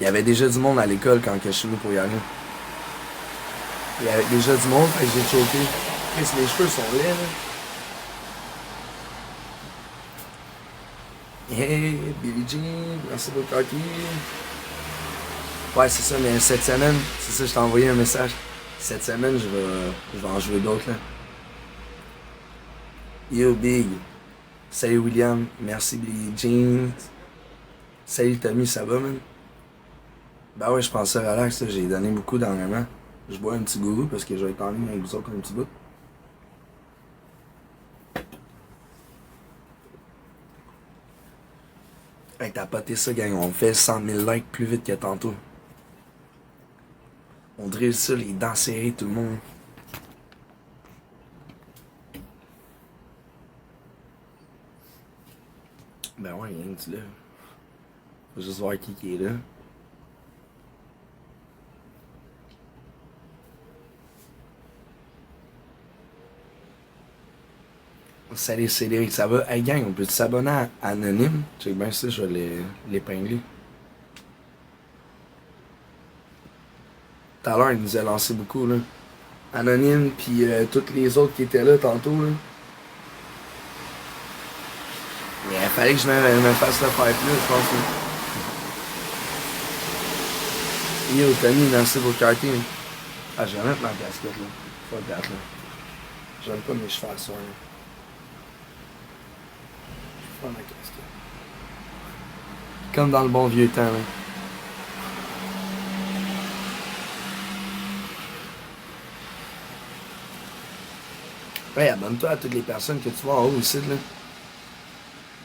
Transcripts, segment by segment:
Il y avait déjà du monde à l'école quand que je suis venu pour y aller. Il y avait déjà du monde, fait que j'ai choqué. Chris, mes cheveux sont laids, là. Hey, Billie Jean, merci beaucoup, Kaki. Ouais, c'est ça, mais cette semaine, c'est ça, je t'ai envoyé un message. Cette semaine, je vais en jouer d'autres, là. Yo, Big. Salut, William. Merci, Billie Jean. Salut, Tommy, ça va, man? Ben ouais, je pense ça relax, là. J'ai donné beaucoup dernièrement. Je bois un petit gourou parce que je vais être en ligne avec vous autres un petit bout. Hey, t'as poté ça, gang. On fait 100 000 likes plus vite que tantôt. On drille ça, les dents serrées, tout le monde. Ben ouais, rien que tu là. Faut juste voir qui est là. Salut Cédric, ça va? Hey gang, on peut s'abonner à Anonyme? Check bien ça, je vais l'épingler. Tout à l'heure, il nous a lancé beaucoup, là. Anonyme, puis toutes les autres qui étaient là tantôt, là. Mais il fallait que je me fasse le faire plus, je pense. Là. Yo, Tony, merci pour le karting. Ah, je vais mettre ma casquette, là. Fuck that, là. J'aime pas mes cheveux à soir, là. Je prends ma casquette. Comme dans le bon vieux temps, là. Ouais, abonne-toi à toutes les personnes que tu vois en haut ici, là.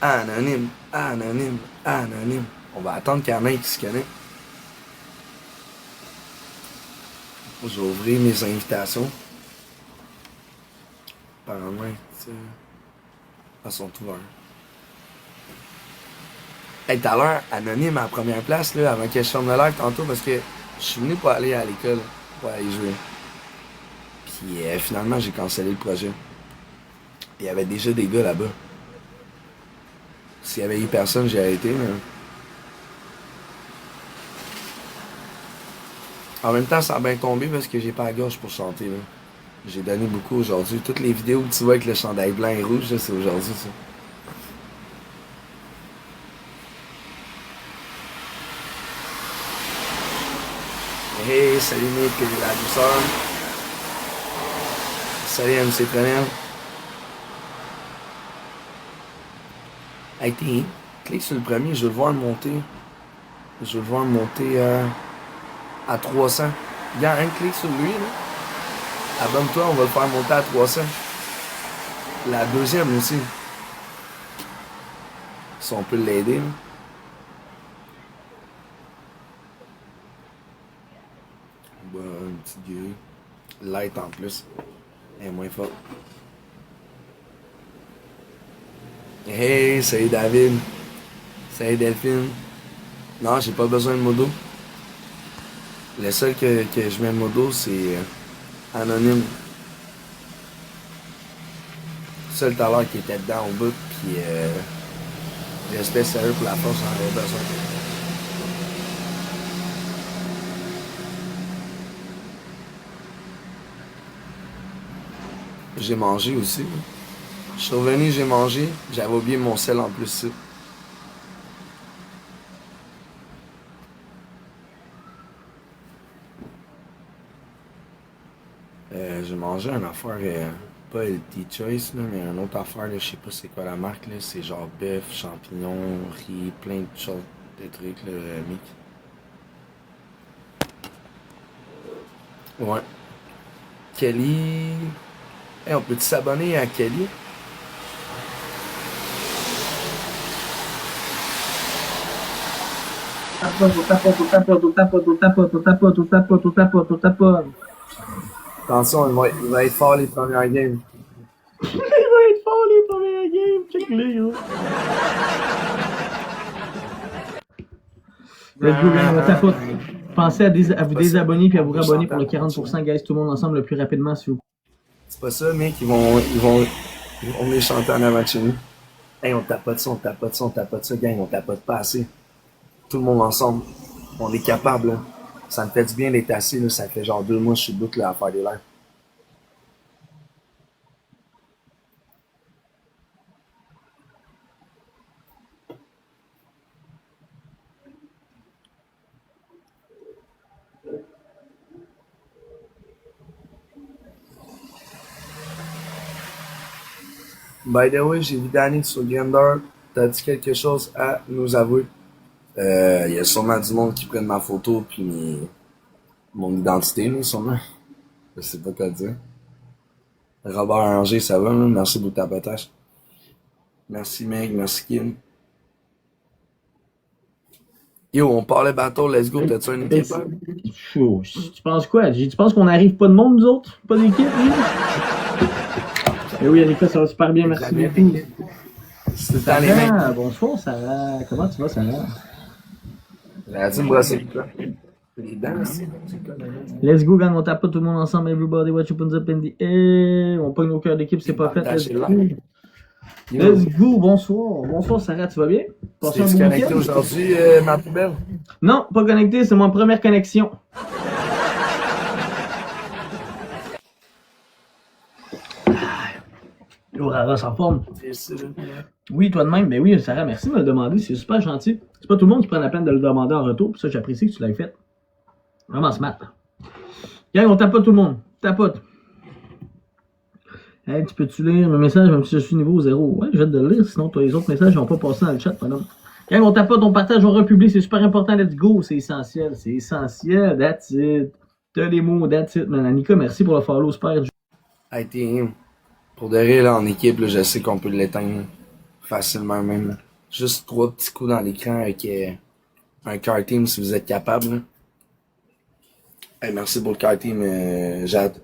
Anonyme, anonyme, anonyme. On va attendre qu'il y en ait qui se connaissent. Je vais ouvrir mes invitations. Apparemment, elles sont ouvertes. Hey, tout à l'heure, Anonyme à la première place, là, avant que je ferme le live tantôt, parce que je suis venu pour aller à l'école, pour aller jouer. Puis finalement, j'ai cancellé le projet. Il y avait déjà des gars là-bas. S'il y avait eu personne, j'ai arrêté, mais... En même temps, ça a bien tombé parce que j'ai pas la gorge pour chanter, là. J'ai donné beaucoup aujourd'hui. Toutes les vidéos que tu vois avec le chandail blanc et rouge, là, c'est aujourd'hui, ça. Hey, salut Nick, la douceur. Salut MC Prenel. Hey, t'es clique sur le premier, je veux le voir monter. Je veux le voir monter à 300. Il y a un clic sur lui, là. Abonne-toi, on va le faire monter à 300. La deuxième aussi. Si on peut l'aider, là. Bah, un petit gueule. Light en plus. Elle est moins fort. Hey, salut David. Salut Delphine. Non, j'ai pas besoin de modo. Le seul que je mets modo, c'est Anonyme. Le seul tout à l'heure qui était dedans au bout, puis respect sérieux pour la force, j'en avais besoin. J'ai mangé aussi. Je suis revenu, j'ai mangé. J'avais oublié mon sel en plus. Ça. J'ai mangé une affaire, pas Healthy Choice, là, mais une autre affaire, là, je sais pas c'est quoi la marque. C'est genre bœuf, champignons, riz, plein de choses, des trucs, là, mix. Ouais. Kelly. Hey, on peut-tu s'abonner à Kelly? Attention, il va être fort les premières games. Il va être fort les premières games. Check-les, gros. Let's go, gang, on tapote. Pensez à vous désabonner puis à vous rabonner pour le 40%, guys, tout le monde ensemble le plus rapidement, s'il vous plaît. C'est pas ça, mec, ils vont venir chanter en avant de chez nous. Hey, on tapote ça, gang, on tapote pas assez. Tout le monde ensemble. On est capable, là. Ça me fait du bien d'être assis, là. Ça fait genre 2 mois que je suis debout, là, à faire des lives. By the way, j'ai vu Danny sur Grindr. T'as dit quelque chose à nous avouer? Il y a sûrement du monde qui prenne ma photo puis mon identité, là, sûrement. Je sais pas quoi dire. Robert Angers, ça va, là? Merci pour ta potage. Merci Meg, merci Kim. Yo, on parlait bateau, let's go, t'as-tu un équipe? Tu penses quoi? Tu penses qu'on n'arrive pas de monde, nous autres? Pas d'équipe, oui? Eh oui, Annika, ça va super bien, merci beaucoup. C'est dans les mains. Bonsoir, Sarah. Comment tu vas, Sarah? As-tu me brosser les dents, c'est Let's go, gang, on tape pas tout le monde ensemble. Everybody, watch up in the air. On pogne nos cœurs d'équipe, c'est pas fait. Let's go. Let's go, bonsoir. Bonsoir, Sarah, tu vas bien? T'es-tu connecté aujourd'hui, ma plus belle? Non, pas connecté, c'est ma première connexion. Yo, Rara, en forme. Oui, toi de même. Ben oui, Sarah, merci de me le demander. C'est super gentil. C'est pas tout le monde qui prend la peine de le demander en retour. Pour ça, j'apprécie que tu l'aies fait. Vraiment smart. Gang, on tapote tout le monde. Tapote. Hey, tu peux-tu lire le message même si je suis niveau 0? Ouais, je vais te le lire. Sinon, toi, les autres messages vont pas passer dans le chat, madame. Gang, on tapote, on partage, on republie. C'est super important. Let's go. C'est essentiel. C'est essentiel. That's it. T'as les mots. That's it, man. Annika, merci pour le follow. Super. Hey, t'es pour de rire, là, en équipe, là, je sais qu'on peut l'éteindre facilement même. Là. Juste 3 petits coups dans l'écran avec un car team si vous êtes capable. Là. Hey, merci pour le car team, Jade.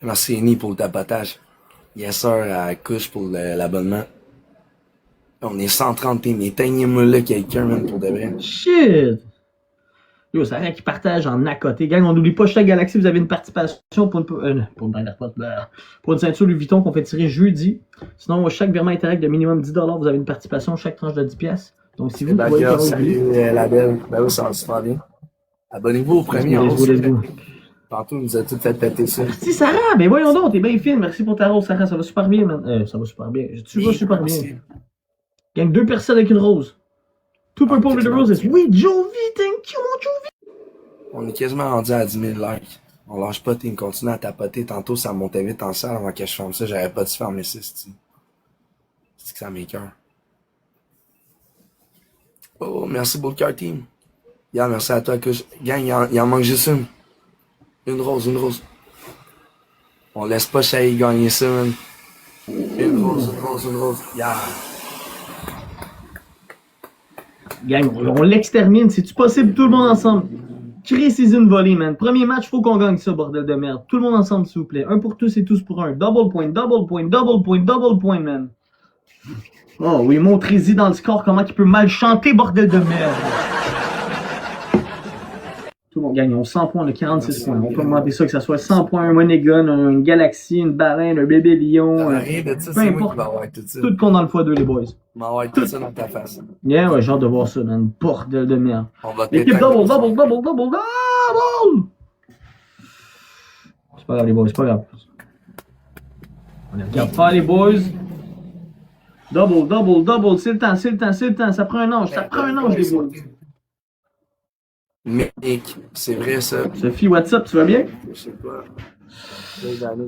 Merci Eni pour le tapotage. Yes sir à Couche pour l'abonnement. On est 130 teams. Éteignez-moi là quelqu'un, même, pour de vrai. Shit! Yo, c'est rien qui partage en à côté. Gang, on n'oublie pas, chaque Galaxy, vous avez une participation pour une ceinture Louis Vuitton qu'on fait tirer jeudi. Sinon, chaque virement Interact de minimum 10$, vous avez une participation, chaque tranche de 10$. Donc, si vous voyez salut la belle. Ben oui, ça va super bien. Abonnez-vous au premier. Tantôt, nous a tout fait péter ça. Merci Sarah, ben voyons donc, t'es bien fine. Merci pour ta rose, Sarah, ça va super bien, man. Ça va super bien. Tu vas super bien. Gang, 2 personnes avec une rose. Two purple with the roses. Oui, Jovi, thank you, mon Jovi. On est quasiment rendu à 10 000 likes. On lâche pas, on continue à tapoter. Tantôt, ça montait vite en salle avant que je ferme ça. J'aurais pas dû fermer ça, c'est que ça m'écoeure. Oh, merci pour le car team. Yeah, merci à toi, Couche. Gang, il en manque juste une. Une rose. On laisse pas Chahi gagner ça, man. Une rose. Yeah. Gang, on l'extermine. C'est-tu possible, tout le monde ensemble? Crée season volley, man. Premier match, faut qu'on gagne ça, bordel de merde. Tout le monde ensemble, s'il vous plaît. Un pour tous et tous pour un. Double point, man. Oh oui, montrez-y dans le score comment il peut mal chanter, bordel de merde. Tout le monde gagne. On 100 points, on a 46 points. On peut augmenter ça, que ça soit 100 points, un money gun, une galaxie, une baleine, un bébé lion. Rien de ça, c'est moi qui vais avoir tout ça. Tout compte dans le x2, les boys. On va avoir tout ça dans ta face. Yeah, ouais, j'ai hâte de voir ça, man. Bordel de merde. L'équipe double! C'est pas grave, les boys, c'est pas grave. On les regarde faire, les boys. Double, c'est le temps. Ça prend un ange, les boys. Mec, c'est vrai ça. Sophie, what's up, tu vas bien? Je sais pas.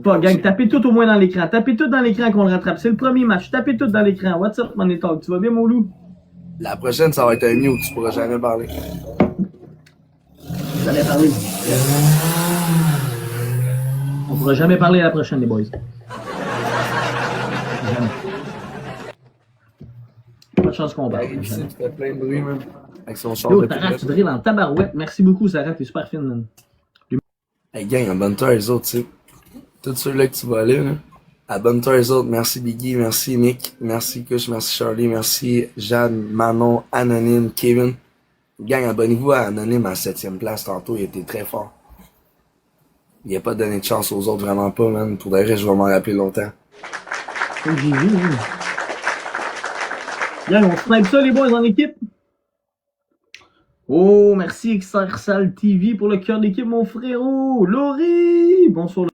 Pas, gang, tapez tout au moins dans l'écran. Tapez tout dans l'écran qu'on le rattrape. C'est le premier match. Tapez tout dans l'écran. What's up, Money Talk? Tu vas bien, mon loup? La prochaine, ça va être un new où tu pourras jamais parler. Vous allez parler. On pourra jamais parler à la prochaine, les boys. Jamais. Pas de chance qu'on parle. Tu fais plein de bruit, même. Avec son char Yo, de Sarah, tu drilles en tabarouette. Merci beaucoup, Sarah. T'es super fine, man. Hey, gang, abonne-toi les autres, tu sais. Tous ceux-là que tu vas aller, là. Abonne-toi les autres. Merci Biggie, merci Nick, merci Kush, merci Charlie, merci Jeanne, Manon, Anonyme, Kevin. Gang, abonnez-vous à Anonyme à 7e place tantôt. Il était très fort. Il a pas donné de chance aux autres, vraiment pas, man. Pour de vrai, je vais m'en rappeler longtemps. J'ai vu, man. Gang, on snipe ça, les boys, en équipe. Oh, merci XRSAL TV pour le cœur d'équipe, mon frérot. Laurie, bonsoir.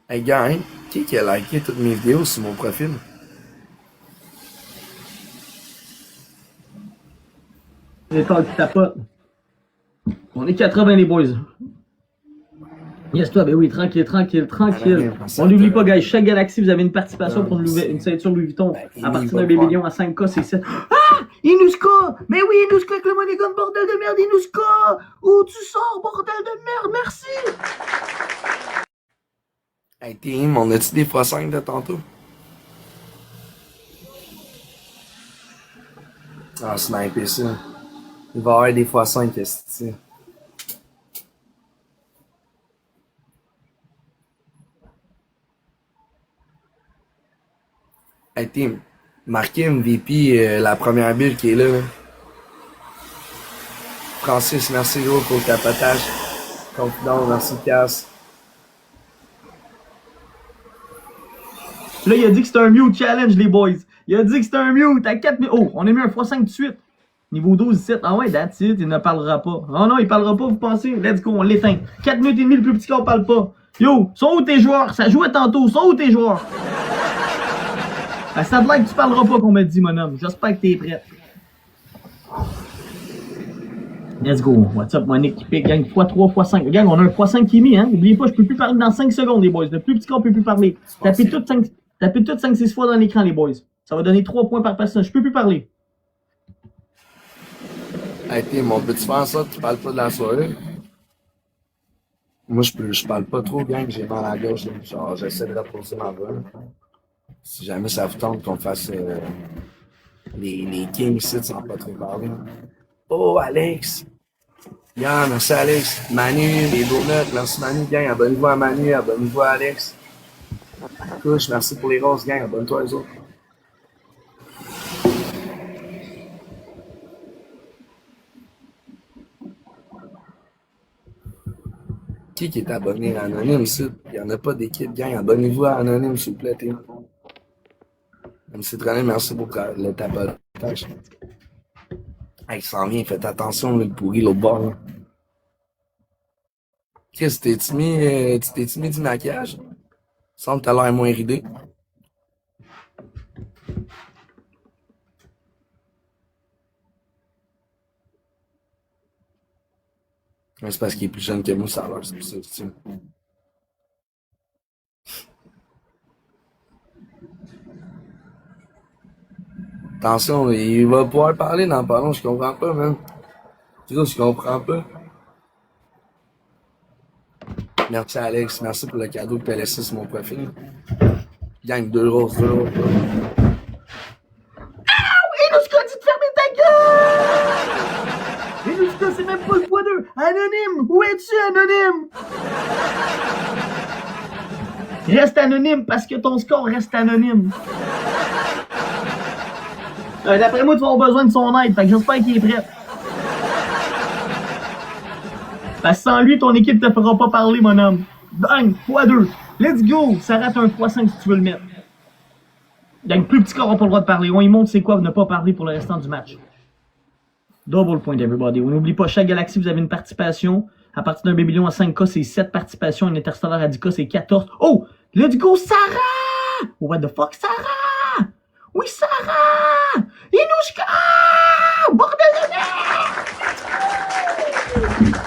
Hey, gang, qui a liké toutes mes vidéos sur mon profil? Les temps qui tapotent. On est 80 les boys. Yes, toi, ben oui, tranquille. On n'oublie pas, guys, chaque galaxie, vous avez une participation pour une ceinture Louis Vuitton. À partir d'un bébé lion à 5K, c'est 7. Ah! Inuska! Mais oui, Inuska avec le money gun, bordel de merde, Inuska! Où tu sors, bordel de merde, merci! Hey, team, on a-tu des x5 de tantôt? Ah, sniper ça. Il va y avoir des x5, qu'est-ce que c'est? Hey, team, marquez MVP la première bulle qui est là. Francis, merci gros pour le capotage. Confident, merci Cass. Là, il a dit que c'était un mute challenge, les boys. Il a dit que c'était un mute à 4 Oh, on a mis un x5 de suite. Niveau 12, 17. Ah ouais, that's it, il ne parlera pas. Oh non, il parlera pas, vous pensez? Let's go, on l'éteint. 4 minutes et demie, le plus petit qu'on parle pas. Yo, sont où tes joueurs? Ça jouait tantôt, sont où tes joueurs? Ben, ça te l'air que tu parleras pas qu'on m'a dit, mon homme. J'espère que t'es prêt. Let's go. What's up, mon équipe? Gang x3, x5. Gang, on a un x5 qui est mis, hein. N'oubliez pas, je peux plus parler dans 5 secondes, les boys. Le plus petit qu'on peut plus parler. Tapez tout 5-6 fois dans l'écran, les boys. Ça va donner 3 points par personne. Je peux plus parler. Hey, Tim, on peut-tu faire ça? Tu parles pas de la soirée? Moi, je parle pas trop, gang. J'ai mal à la gauche. Genre, j'essaie de reposer ma voix. Si jamais ça vous tente qu'on fasse les Kings ici sans pas trop parler. Oh, Alex! Bien, merci Alex. Manu, les donuts, merci Manu, gang. Abonnez-vous à Manu, abonnez-vous à Alex. Couche, merci pour les roses, gang. Abonne-toi aux autres. Qui est abonné à Anonyme ici? Il n'y en a pas d'équipe, gang. Abonnez-vous à Anonyme, s'il vous plaît, Tim. MC Tronet, merci pour le tapotage. Hey, il s'en vient, faites attention, le pourri, l'autre bord. Là. Chris, t'es-tu mis du maquillage? Semble que t'as l'air moins ridé. Mais c'est parce qu'il est plus jeune que moi, ça a l'air, c'est pour ça, tu sais. Attention, il va pouvoir parler dans pas long, je comprends pas, man. Tu sais, je comprends pas. Merci Alex, merci pour le cadeau que t'as laissé sur mon profil. Gang, 2 roses, 2 roses. Inuska, dis de fermer ta gueule! Inuska, c'est même pas le x2. Anonyme, où es-tu, Anonyme? Reste anonyme parce que ton score reste anonyme. D'après moi, tu vas avoir besoin de son aide, fait que j'espère qu'il est prêt. Parce que sans lui, ton équipe te fera pas parler, mon homme. Bang, x2. Let's go! Ça rate un x5 si tu veux le mettre. Donc, plus petit qu'on n'aura pas le droit de parler. On y montre c'est quoi ne pas parler pour le restant du match. Double point, everybody. On n'oublie pas, chaque galaxie, vous avez une participation. À partir d'un bébé lion à 5K, c'est 7 participations. Une interstellaire à 10K, c'est 14. Oh! Let's go, Sarah! What the fuck, Sarah? Oui, Sarah! Inuska! Bordel de merde!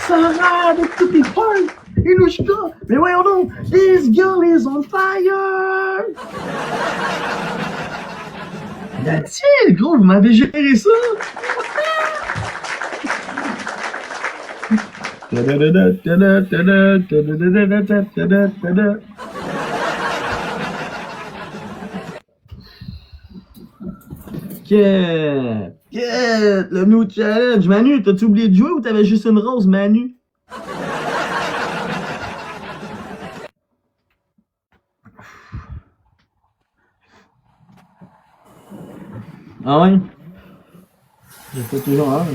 Sarah, de toutes les parts! Inuska! Mais voyons donc! This girl is on fire! That's it, gros, vous m'avez géré ça! Le New Challenge! Manu, t'as-tu oublié de jouer ou t'avais juste une rose, Manu? Ah ouais? J'ai pas toujours hâte.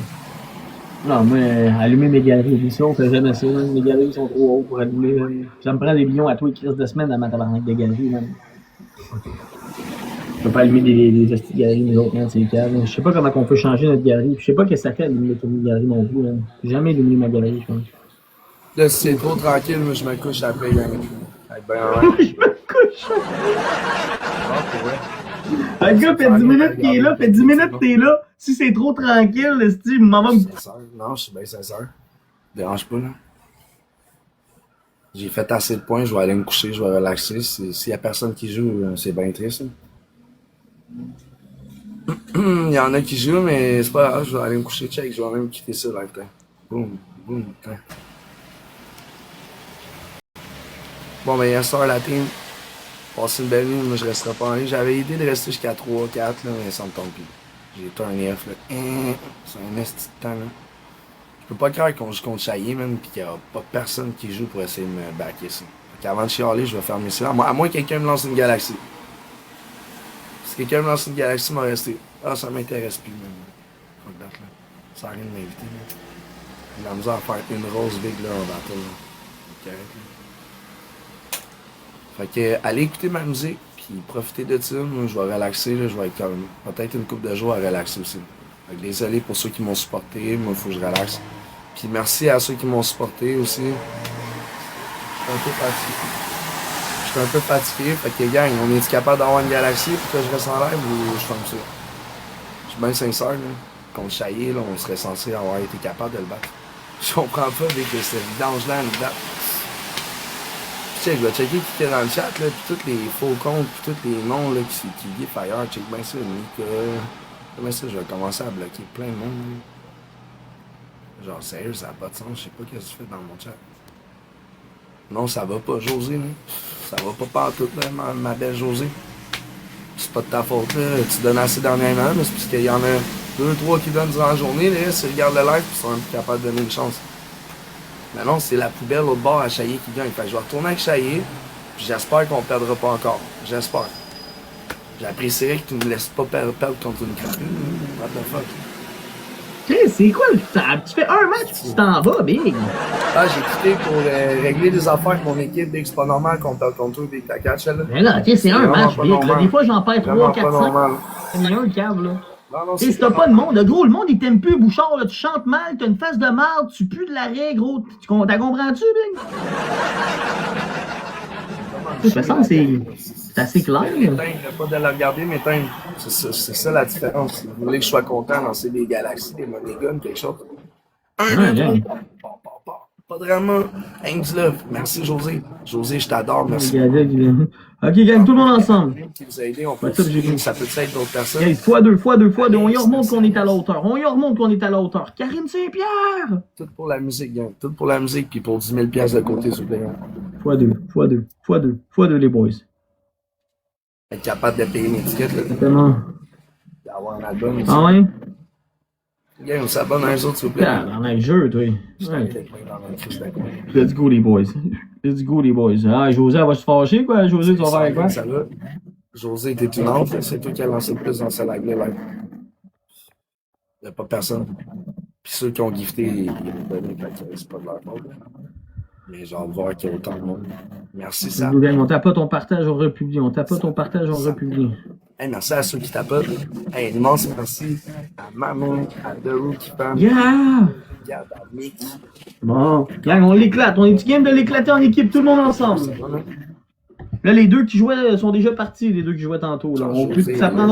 Non, moi, allumer mes galeries d'édition, on fait jamais ça. Mes galeries sont trop hauts pour allumer. Ça me prend des millions à tous les crises de semaine à ma tabarnak de galeries, même. peux pas allumer des hosties de galeries, nous autres, man, c'est le cas. Je sais pas comment on peut changer notre galerie. Je sais pas qu'est-ce que ça fait allumer une galerie non plus. Hein. J'ai jamais allumé ma galerie, je pense. Là, si c'est trop tranquille, moi, je me couche après, gang. Ben, Je me couche. Un gars fait 10 minutes qu'il est là, fait 10 minutes que t'es là. Si c'est trop tranquille, le style, maman. Non, je suis bien sincère. Dérange pas, là. J'ai fait assez de points, je vais aller me coucher, je vais relaxer. S'il y a personne qui joue, c'est bien triste. Il y en a qui jouent, mais c'est pas grave, je vais aller me coucher, check, je vais même quitter ça, là, putain. Boum, boum, putain. Bon, ben, hier soir, la team, passé une belle nuit, moi, je resterai pas en ligne. J'avais idée de rester jusqu'à 3, 4, là, mais ça me tombe plus. J'ai turn off, là. C'est un esti de temps, là. Je peux pas croire qu'on joue contre Chaillé, même, pis qu'il y a pas personne qui joue pour essayer de me backer ça. Fait qu'avant de chialer, je vais fermer ça. À moins que quelqu'un me lance une galaxie. Si quelqu'un me lance une galaxie, m'a resté. Ah, ça m'intéresse plus, même. Fuck that, là. Ça sert à rien de m'inviter, là. J'ai la misère à faire une rose big, là, en battle, là. C'est correct, là. Fait que, allez écouter ma musique, puis profitez de ça. Moi, je vais relaxer, là, je vais être comme peut-être une couple de jours à relaxer aussi. Fait que désolé pour ceux qui m'ont supporté, moi, il faut que je relaxe. Puis merci à ceux qui m'ont supporté aussi. Je suis un peu fatigué, fait que, gang, on est capable d'avoir une galaxie pour que je reste en live ou je ferme ça? Je suis bien sincère, là. Contre Chaillé, là, on serait censé avoir été capable de le battre. Je comprends pas dès que c'est vidange-là à nous battre. Je vais checker qui est dans le chat, là, pis tous les faux comptes, pis tous les noms là, qui gif ailleurs, check bien ça, Nick. Comment ça, je vais commencer à bloquer plein de monde. Là. Genre, sérieux, ça n'a pas de sens, je sais pas qu'est-ce que tu fais dans mon chat. Non, ça va pas, José, là. Ça va pas partout, là, ma belle José. C'est pas de ta faute, là. Tu donnes assez dernièrement, mais c'est parce qu'il y en a 2, 3 qui donnent durant la journée, là. S'ils regardent le live, ils sont même plus capables de donner une chance. Mais non, c'est la poubelle au bord à Chaillé qui gagne. Fait que je vais retourner avec Chaillé, puis j'espère qu'on perdra pas encore. J'espère. J'apprécierais que tu me laisses pas perdre contre une crappe. What the fuck? C'est quoi le temps? Tu fais un match, tu t'en vas, Big. Ah, j'ai quitté pour régler des affaires avec mon équipe, Big. C'est pas normal qu'on perde contre eux, Big. T'as catch, là? Mais là, c'est un match, Big. Là. Des fois, j'en perds 3, 4, 5. Il y a un câble, là. Non, si t'as pas de monde, gros, le monde il t'aime plus, Bouchard, là, tu chantes mal, t'as une face de marde, tu pues de l'arrêt, gros. T'as comprends-tu, Big? De toute façon, c'est assez clair. Pas de la regarder, mais c'est ça la différence. Si vous voulez que je sois content dans ces des galaxies, des monégones, quelque chose. Pas de drama. Thanks love. Merci José. José, je t'adore. Merci. Ok, gang, tout le monde ensemble. Qui vous a aidé, on peut ça peut être d'autres personnes. Hey, fois deux. On y remonte qu'on est à la hauteur. Karine Saint-Pierre. Tout pour la musique, gang. Tout pour la musique, puis pour 10 000 piastres de côté, s'il vous plaît. Fois deux, les boys. Être capable de payer mes tickets, là. Exactement. D'avoir un album. Ici. Ah ouais? Gang, on s'abonne à un autre, s'il vous plaît. Dans le jeu, toi. Ouais. Let's go, les boys. Ah, José, elle va se fâcher, quoi? José, tu vas faire avec quoi? Ça va. José, t'es une autre, c'est toi qui as lancé le plus dans ce live. Il n'y a pas personne. Puis ceux qui ont gifté, ils ont donné, c'est pas de leur faute. Mais genre, voir qu'il y a autant de monde. Merci, ça. On tape pas ton partage, on republie. Hey, merci à ceux qui tapotent. Hey, immense merci à Maman, à Derou qui parle. Yeah! Regarde, à Mick. Bon, gang, on l'éclate. On est-tu game de l'éclater en équipe, tout le monde ensemble? Là, les deux qui jouaient sont déjà partis, les deux qui jouaient tantôt. Là. Ça prend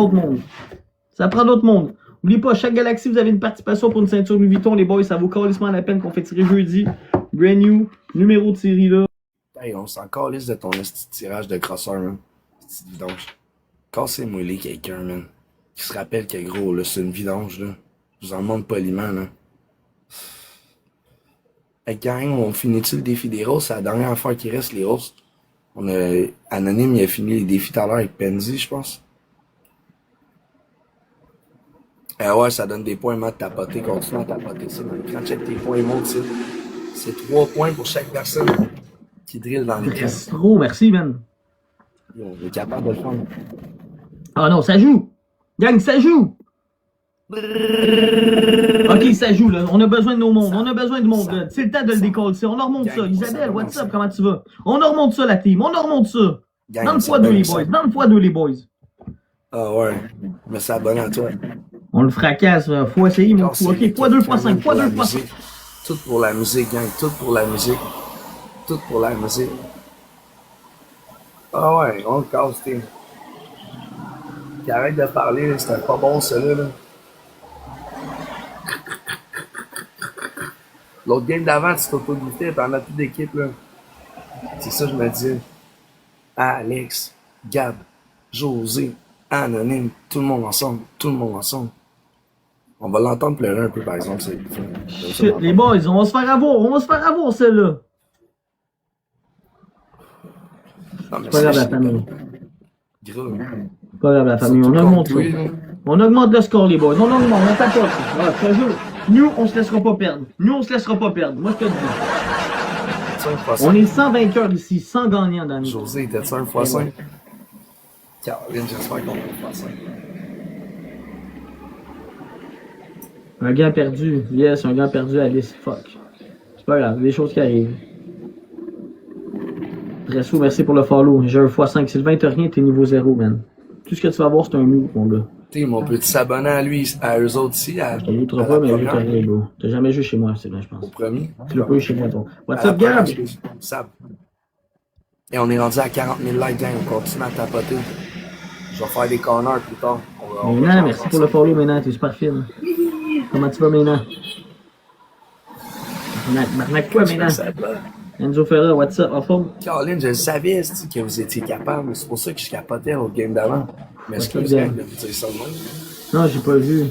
d'autres mondes. N'oubliez pas, chaque galaxie, vous avez une participation pour une ceinture Louis Vuitton, les boys. Ça vaut carrément la peine qu'on fait tirer jeudi. Brand new, numéro de série là. Hey, on s'en calisse de ton petit tirage de crosseur, man. Petite vidange. Cassez-moi les quelqu'un, man. Qui se rappelle que gros, là, c'est une vidange, là. Je vous en demande poliment, là. Hey, gang, on finit-tu le défi des roses? C'est la dernière fois qu'il reste, les roses. Anonyme, il a fini les défis tout à l'heure avec Penzi, je pense. Ouais, ça donne des points, Matt, tapoter, continue à tapoter ça. Quand check tes points, monte ça. C'est 3 points pour chaque personne qui drille dans les caisses. Trop, merci, man. On est capable de le faire. Ah non, ça joue. Gang, ça joue. Ok, ça joue, là. On a besoin de nos mondes. On a besoin de monde, là. C'est le temps de le décoller. On en remonte ça. Isabelle, what's up? Comment tu vas? On en remonte ça, la team. On en remonte ça. Dans le x2, les boys. Ah ouais. Mais c'est abonné à toi. On le fracasse, faut essayer, mon fou. Ok, x2, x5, Pour la x2, x5. musique. Tout pour la musique, gang. Tout pour la musique. Tout pour la musique. Ah ouais, on le casse, t'es. Qui arrête de parler, c'était pas bon, celui-là. Là. L'autre game d'avant, tu t'auto-gouffais, t'en as plus d'équipe, là. C'est ça, je me dis. Alex, Gab, José, Anonyme, tout le monde ensemble, tout le monde ensemble. On va l'entendre pleurer un peu, par exemple. Shit, les boys, on va se faire avoir, celle-là. C'est pas grave, la famille. Gros. C'est pas grave, la famille, on augmente ça. On augmente le score, les boys. On augmente, on tape pas. Voilà, je te jure. Nous, on se laissera pas perdre. Moi, je te le dis. On est 100 vainqueurs ici, 100 gagnants dans le José, était-tu 1x5? Caroline, j'espère qu'on va faire 5. Un gars perdu. Yes, un gars perdu, Alice. Fuck. C'est pas grave, des choses qui arrivent. Dresso, merci pour le follow. J'ai un x5. Sylvain, t'as rien, t'es niveau 0, man. Tout ce que tu vas voir, c'est un move, mon gars. T'sais, on peut-tu s'abonner à lui, à eux autres ici? Je te l'outre pas, mais je t'ai rien, bro. T'as jamais joué chez moi, c'est vrai, je pense. Au premier? Tu l'as pas eu chez moi, toi. What's up, Gab? Sab. Et on est rendu à 40 000 likes, gang. On continue à tapoter. Je vais faire des corners plus tard. Ménan, merci pour le follow, Ménan. T'es super fine. Comment tu vas, Ménan? Marnac quoi, Ménan? Enzo Ferra, what's up, en forme? Caroline, je le savais que vous étiez capable. C'est pour ça que je capotais au game d'avant. Mais est-ce que vous avez de vous dire ça de même? Non, j'ai pas vu.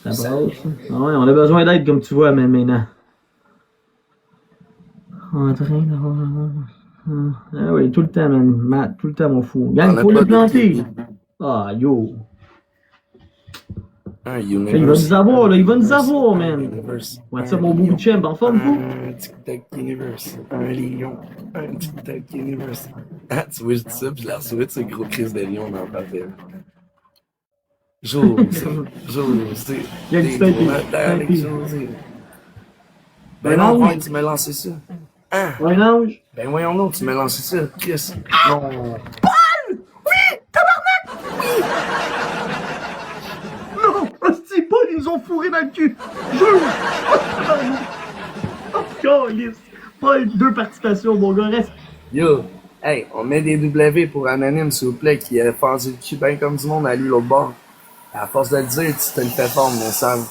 Ça brasse. Ah ouais, on a besoin d'aide, comme tu vois, mais Ménan. En train de... Ah oui, tout le temps, man. Matt, tout le temps, mon fou. Gang, faut le planter. Ah, yo. Un Il va nous avoir, là. Il va nous avoir, man. Universe. What's up, mon beau champ? En forme, fou? Un TikTok Universe. Un lion. Un TikTok Universe. Ah, tu vois, je dis ça, puis je la reçois, ce gros crise de lion dans le papier. José. Il y a du José. Ben non, ouais, tu m'as lancé ça. Hein? Un ange? Ben voyons donc, tu m'as lancé ça. Chris. Non. Paul! Oui! Tabarnak! Oui! Non! Hostie, Paul, ils nous ont fourré dans le cul! Jure! Oh, tabarnak! Oh, calice! Paul, 2 participations, mon gars, reste. Yo! Hey, on met des W pour Anonyme, s'il vous plaît, qui a fendu le cul bien comme du monde à lui l'autre bord. À force de le dire, tu te le fais fort, mon sang.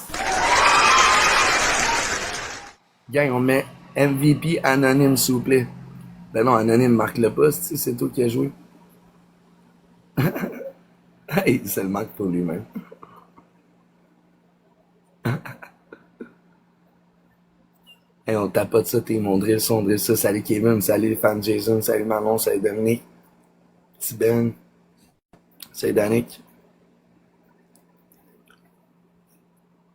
Gang, on met MVP Anonyme, s'il vous plaît. Ben non, Anonyme, marque-le pas, c'est toi qui as joué. Hey, c'est le marque pour lui-même. Hey, on tapote ça, t'es mon drill, son drill, ça. Salut Kevin, salut les fans Jason, salut Manon, salut Dominique. Petit Ben. Salut Danick.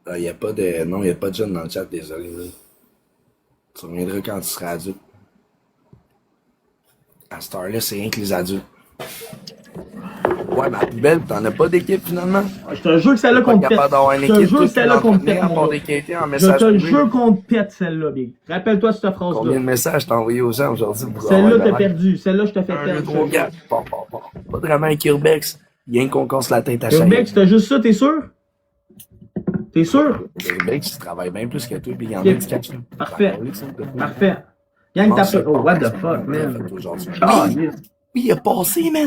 Ah, y a pas de... Non, y a pas de jeunes dans le chat, désolé. Là. Tu reviendras quand tu seras adulte. À cette heure-là, c'est rien que les adultes. Ouais, ma plus belle, t'en as pas d'équipe finalement? Je te jure que celle-là qu'on te pète. Je te jure que celle-là qu'on te pète. Je te jure qu'on te pète celle-là, Big. Rappelle-toi cette phrase-là. Combien de messages t'as envoyé aux gens aujourd'hui? Celle-là t'as perdu. Celle-là je te fais perdre. Pas de vraiment avec Urbex. Rien qu'on casse la tête à chaque. Urbex, t'as juste ça, t'es sûr? T'es sûr? Urbex, il travaille bien plus que toi, puis il y en a qui catch. Parfait. Parfait. Gang, t'as fait. Oh, what the fuck, man. Ah, oui, il a passé, man.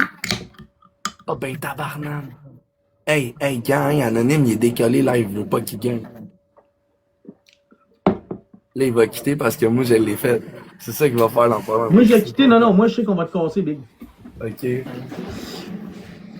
Oh ben tabarnak. Hey, gang, Anonyme, il est décollé là, il veut pas qu'il gagne. Là, il va quitter parce que moi, je l'ai fait. C'est ça qu'il va faire l'an prochain. Moi, je l'ai quitté, non, moi, je sais qu'on va te casser, Big. Ok.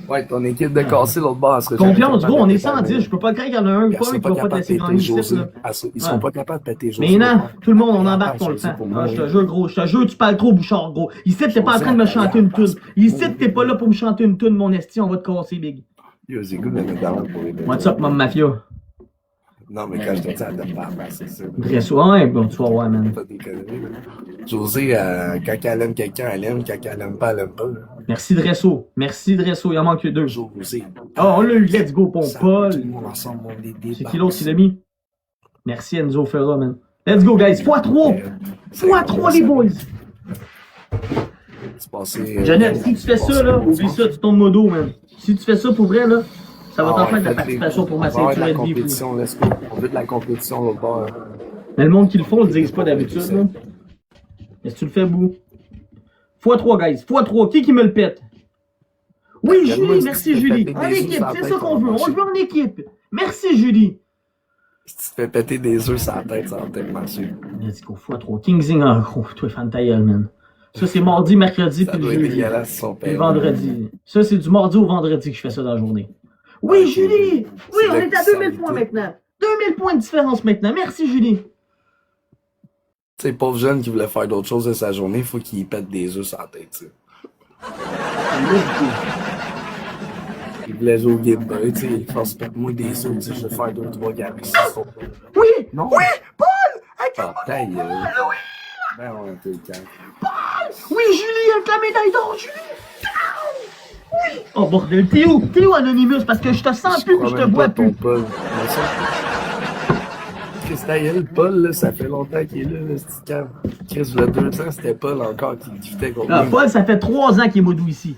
Ouais, ton équipe de casser l'autre bord, elle serait confiance, gros, on est 110, je peux pas croire qu'il y en a un qui va pas te laisser gagner ici, là. Ils sont pas capables de péter José. Mais non, tout le monde, on embarque pour le temps. Ah, je te jure, gros, je te jure, tu parles trop, Bouchard, gros. Ici, t'es pas en train de me chanter une tune. Ici, t'es pas là pour me chanter une tune, mon esti, on va te casser, Big. Yo, c'est good de mettre d'avant pour les deux. What's up, Mom Mafia? Non, mais quand je te dis à te parler, c'est ça. Ouais, bon, tu vas voir, man. Pas des conneries, José, quand elle aime quelqu'un, elle aime. Quand elle aime pas, elle aime pas. Là. Merci Dresso. Merci Dresso. Il en manque que 2. José. Ah, on l'a eu. Let's go, Paul. C'est qui l'autre, il l'a mis? Merci Enzo Ferra, man. Let's go, guys. x3. x3, les boys. C'est passé. Jeannette, si tu fais ça, là, oublie ça, tu tombes modo, man. Si tu fais ça pour vrai, là, ça va t'en faire de la participation pour ma ceinture de la de vie. compétition, let's go. On veut de la compétition l'autre bord. Mais le monde qui le font, le disent pas d'habitude, là. Mais si tu le fais, bout. x3, guys. x3. Qui me le pète? Oui, Julie, merci, Julie. En équipe, c'est ça qu'on veut. On le veut en équipe. Merci, Julie. Si tu te fais péter des œufs sur la tête, ça va peut-être marcher. Let's go, x3. Kingzing en gros. Toi, fan ta gueule, man. Ça, c'est mardi, mercredi, puis le jeudi. Puis le vendredi. Ça, c'est du mardi au vendredi que je fais ça dans la journée. Oui, Julie! Oui, on est à 2000 points maintenant. 2000 points de différence maintenant. Merci, Julie. Tu sais, pauvre jeune qui voulait faire d'autres choses de sa journée, il faut qu'il pète des œufs sur la tête, tu sais. Il voulait jouer au Game Boy, tu sais, il fasse pète-moi des œufs, tu sais, je vais faire 2-3 gamins. Oui! Non! Oui! Paul! Ah, ta gueule. Ben ouais, t'es le calme. Paul! Oui, Julie, avec la médaille d'or, Julie! Oui! Oh bordel, t'es où? T'es où, Anonymous? Parce que je te sens plus, puis je te vois plus. Paul. Chris, ta gueule, Paul, là, ça fait longtemps qu'il est là, ce calme. Chris, il y a 2 ans, c'était Paul encore qui discutait contre Ah, lui. Paul, ça fait 3 ans qu'il est modou ici.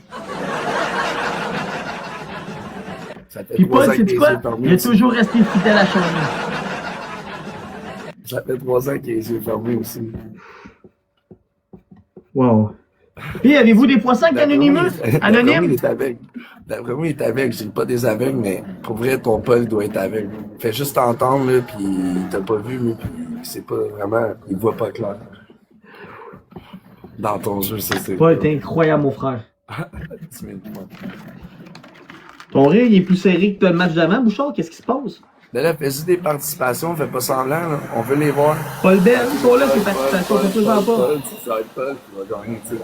Ça fait Puis 3 Paul, ans c'est qu'il quoi? est fermés Il a aussi. toujours resté fidèle à Charlie. Ça fait 3 ans qu'il est fermé aussi. Wow. Puis, avez-vous des poissons avec Anonymous? Anonyme? Il est aveugle. D'après moi, il est aveugle. Je dis pas des aveugles, mais pour vrai, ton Paul doit être aveugle. Fais juste t'entendre, là, pis il t'a pas vu, mais puis c'est pas vraiment, il voit pas clair. Dans ton jeu, ça, c'est. Paul, t'es incroyable, mon frère. Tu m'étonnes. Ton rire, il est plus serré que le match d'avant, Bouchard. Qu'est-ce qui se passe? Là, fais-y des participations, fais pas semblant, là. On veut les voir. Paul Bell, ils sont là, ces participations, fais-toi pas. Paul, ça va être Paul qui va gagner, tu sais.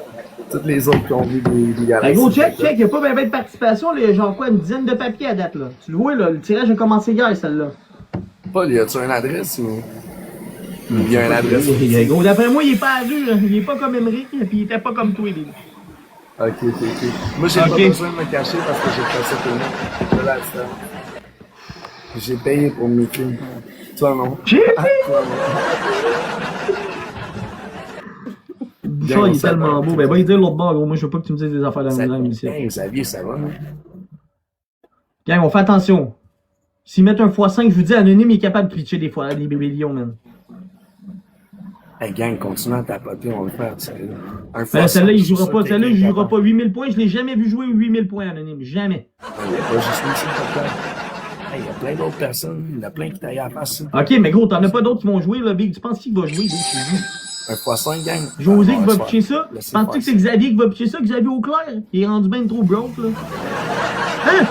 Toutes les autres qui ont vu des gars. Hey, gros, check, il n'y a pas bien de participation, là, genre quoi, une dizaine de papiers à date, là. Tu le vois, là, le tirage a commencé hier, celle-là. Paul, y a-tu une adresse ou. Il y a une adresse. Gros, d'après moi, il est pas à vue, là. Il est pas comme Emmerich, puis il était pas comme toi, Bill. Ok. Moi, j'ai Ok. pas besoin de me cacher parce que j'ai fait ça tout le monde. Je l'ai acheté. J'ai payé pour mes films. Toi, non. J'ai Ah, toi, non. Bouchard, il est tellement beau. Ben, va y dire l'autre bord, gros. Moi, je veux pas que tu me dises des affaires dans le ici. Hey, Xavier, ça va, non? Gang, on fait attention. S'ils mettent un x5, je vous dis, Anonyme, il est capable de pitcher des fois, des bébés lions, man. Hey, gang, continue à tapoter, on va le faire, tu sais. Un Ben, celle-là, il jouera sûr pas. que Celle-là, il quelqu'un jouera capable. pas 8000 points. Je l'ai jamais vu jouer 8000 points, Anonyme. Jamais. Il y a pas juste nous, c'est pas clair. Hey, il y a plein d'autres personnes. Il y en a plein qui taillent à la face. Ok, mais gros, t'en as pas d'autres qui vont jouer, là, Big. Tu penses qui va jouer, Big? Un x5, gang. José Ah, qui on va se pitcher faire. ça? Laissez Penses-tu que faire c'est Xavier qui va pitcher ça? Xavier Auclair? Il est rendu bien trop broke, là. Hein?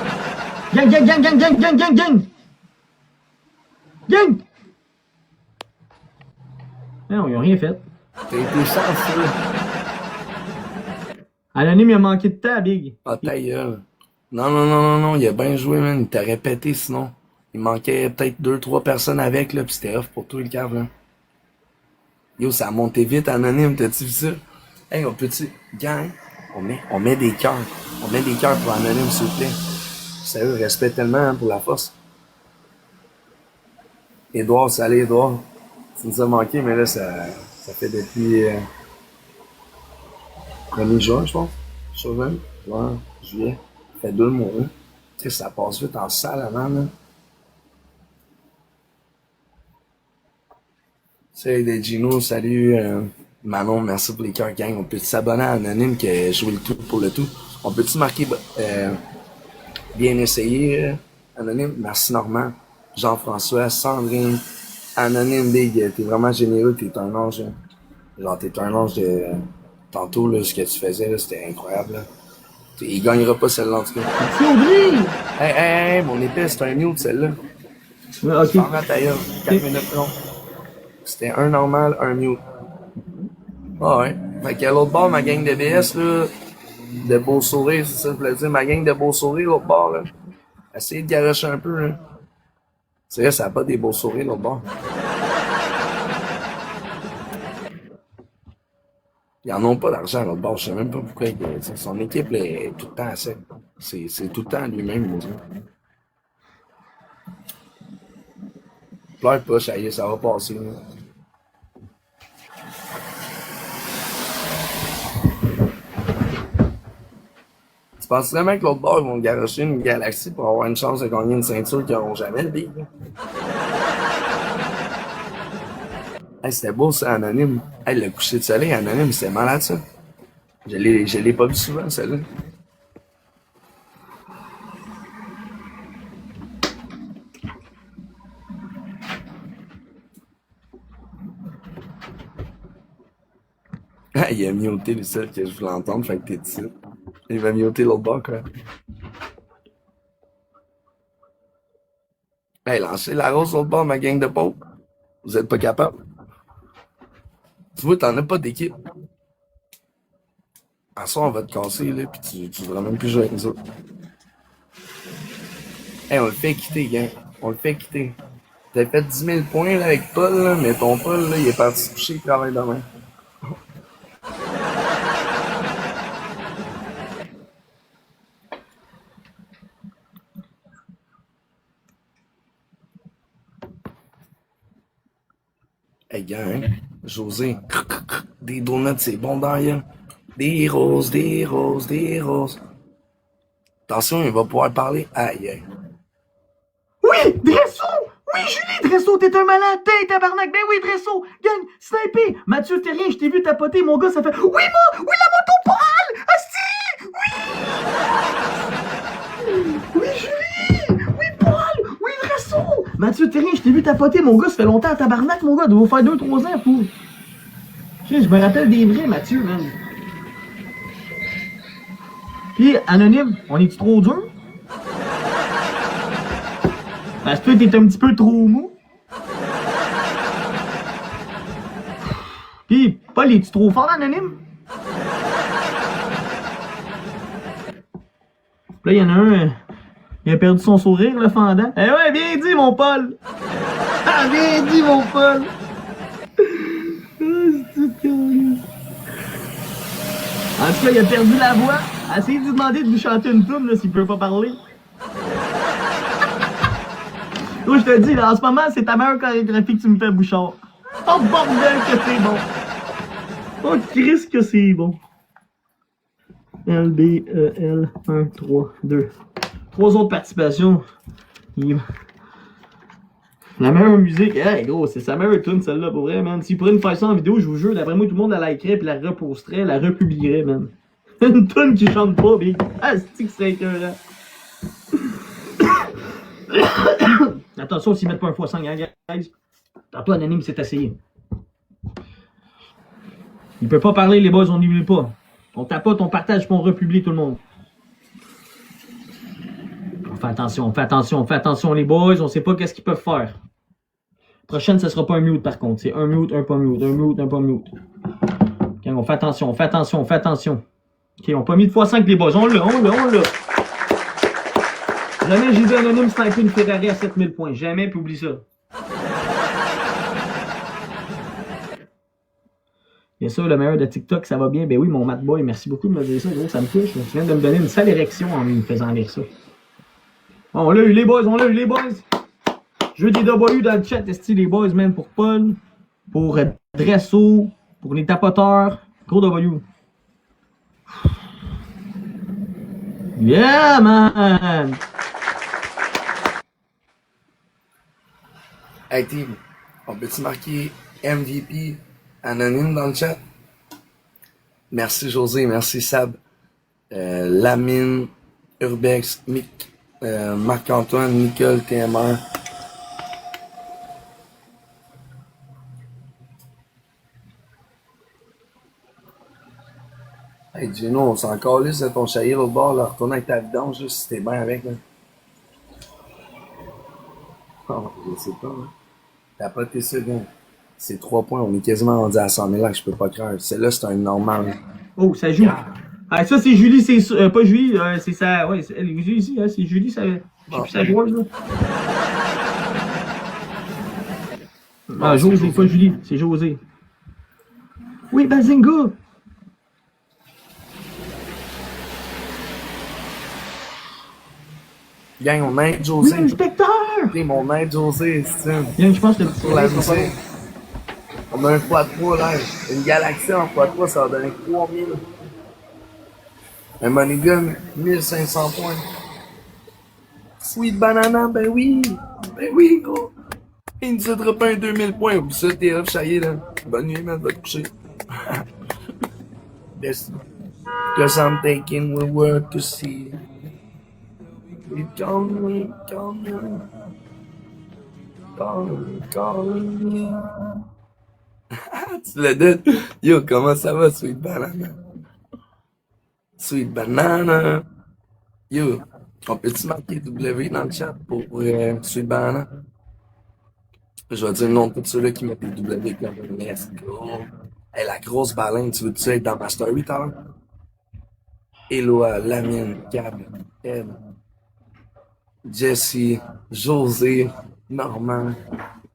Gang! Gang! Non, ils ont rien fait. T'as été chanceux. Anonyme, il a manqué de temps, Big. Ah, ta gueule. Non, il a bien joué, man. Il t'aurait pété sinon. Il manquait peut-être 2-3 personnes avec, là, pis c'était off pour tout le cave, là. Yo, ça a monté vite, Anonyme, t'as-tu vu ça? Hey, on peut-tu... Gang, on met des cœurs. On met des cœurs pour Anonyme, s'il vous plaît. Sérieux, respect tellement, hein, pour la force. Édouard, salut, Édouard. Ça nous a manqué, mais là, ça fait depuis... 1er juin, je pense. Juin, juillet. Ça fait 2 mois, hein. Tu sais, ça passe vite en salle avant, là. Salut les Gino, salut Manon, merci pour les cœurs gang. On peut s'abonner à Anonyme qui a joué le tout pour le tout. On peut-tu marquer bien essayé, Anonyme? Merci Normand, Jean-François, Sandrine, Anonyme Big, t'es vraiment généreux, t'es un ange. Hein. Genre t'es un ange de. Tantôt là, ce que tu faisais là, c'était incroyable. Là. Il gagnera pas celle-là en tout cas. C'est Audrey! Hey, mon épée, c'est un mute celle-là. Ouais, ok. Ferme la taille, 4 minutes long. C'était un normal, un mute. Ah ouais. Fait qu'à l'autre bord, ma gang de BS, là, de beaux sourires, c'est ça que je voulais dire, ma gang de beaux sourires, l'autre bord, là. Essayez de garocher un peu, là. C'est vrai, ça n'a pas des beaux sourires, l'autre bord. Ils en ont pas d'argent, l'autre bord. Je sais même pas pourquoi. Son équipe, là, est tout le temps à sec. C'est tout le temps lui-même, moi, pleure pas, ça y est, ça va passer, là. penses vraiment que l'autre bord, ils vont garocher une galaxie pour avoir une chance de gagner une ceinture qu'ils n'auront jamais, le big? Hey, c'était beau, ça, Anonyme. Hey, le coucher de soleil, Anonyme, c'était malade, ça. Je l'ai pas vu souvent, celle-là. Ah, il a muté le seul que je voulais entendre, fait que t'es ici. Il va muter l'autre bord, quoi. Hey, lancez la rose l'autre bord, ma gang de pauvres. Vous êtes pas capable. Tu vois, t'en as pas d'équipe. En soi, on va te casser, là, pis tu devras même plus jouer avec nous autres. Hey, on le fait quitter, gang. On le fait quitter. T'as fait 10 000 points, là, avec Paul, là, mais ton Paul, là, il est parti se coucher, il travaille demain. Hey, gars, hein? José, des donuts, c'est bon derrière. Des roses, des roses, des roses. Attention, il va pouvoir parler. Aïe, aïe. Oui, Dresso! Oui, Julie, Dresso, t'es un malade, t'es tabarnak. Ben oui, Dresso, gang, sniper. Mathieu Terrien, je t'ai vu tapoter, mon gars, ça fait. Oui, moi, oui, la moto poil! Asti! Oui! Oui, Julie! Oui, poil! Oui, Dresso! Mathieu Terrien, je t'ai vu tapoter, mon gars, ça fait longtemps, tabarnak, mon gars, doit vous faire 2-3 ans, fou. Je me rappelle des vrais, Mathieu, man. Puis, Anonyme, on est-tu trop dur? Parce que toi, t'es un petit peu trop mou. Pis, Paul, es-tu trop fort, Anonyme? Là, il y en a un, il a perdu son sourire, le fendant. Eh ouais, bien dit, mon Paul! Ah, bien dit, mon Paul! En tout cas, il a perdu la voix. Essayez de lui demander de lui chanter une toune, là, s'il peut pas parler. Moi, je te dis, là, en ce moment, c'est ta meilleure chorégraphie que tu me fais, Bouchard. Oh, bordel, que c'est bon! Oh, Christ, que c'est bon! L, B, E, L, 1, 3, 2. 3 autres participations. La meilleure musique, hey gros, c'est sa meilleure tune celle-là pour vrai, man. S'il pourrait nous faire ça en vidéo, je vous jure, d'après moi, tout le monde la likerait, puis la reposterait, la republierait, man. Une tune qui chante pas, big. Ah, c'est que c'est écœurant. Attention s'ils mettent pas un x5, hein, guys. Tantôt, Anonyme s'est essayé. Il peut pas parler, les boys, on n'y pas. On tapote, on partage, puis on republie tout le monde. On fait attention, les boys, on sait pas qu'est-ce qu'ils peuvent faire. Prochaine, ça sera pas un mute par contre. C'est un mute, un pas mute, un mute, un pas mute. Ok, on fait attention. Ok, on pas mis de x5 les boys. On l'a. Jamais j'ai vu Anonyme sniper une Ferrari à 7000 points. Jamais, puis oublie ça. Bien sûr, le meilleur de TikTok, ça va bien. Ben oui, mon Matt Boy, merci beaucoup de me dire ça, gros, ça me touche. Tu viens de me donner une sale érection en me faisant lire ça. Bon, on l'a eu les boys. Je veux des W dans le chat, esti les boys, man, pour Paul, pour Dresso, pour les tapoteurs. Gros W. Yeah, man! Hey, team, on peut-tu marquer MVP Anonyme dans le chat? Merci, José, merci, Sab. Lamine, Urbex, Mick, Marc-Antoine, Nicole, TMR. Hey, Gino, on s'en calisse de ton chahier l'autre bord, là. Retourne avec ta vidange, juste si t'es bien avec, là. Oh, je sais pas, hein. T'as pas été ça, gars. C'est 3 points, on est quasiment rendu à 100 000 là, je peux pas croire. Celle-là, c'est un normal. Oh, ça joue. Ah, ça, c'est Julie, c'est pas Julie, c'est ça. Ouais, elle est ici, hein, c'est Julie, ça. J'ai plus sa joueuse, là. Ah, José, pas Julie, c'est José. Oui, Bazinga! Gang, on aide José. Oui, l'inspecteur! Oui, mon aide José, c'est ça. Gang, je pense que le petit Pour la musique. On a un x3 là. Une galaxie en x3, ça va donner 3000. Un Moneygun, 1500 points. Sweet Banana, ben oui! Ben oui, gros! Il nous a droppé un 2000 points. Oublie ça, t'es off, ça y est, là. Bonne nuit, man, va te coucher. Yes. Cause I'm taking the word to see. You calling me. Tu l'as dit? Yo, comment ça va, Sweet Banana? Sweet Banana. Yo, on peut-tu marquer W dans le chat pour Sweet Banana? Je vais dire le nom de tous ceux-là qui mettent des W comme let's go. Hey, la grosse baleine, tu veux-tu être dans ma story, t'as l'air? Eloa, Lamine, Gab, Ed, Jesse, José, Normand,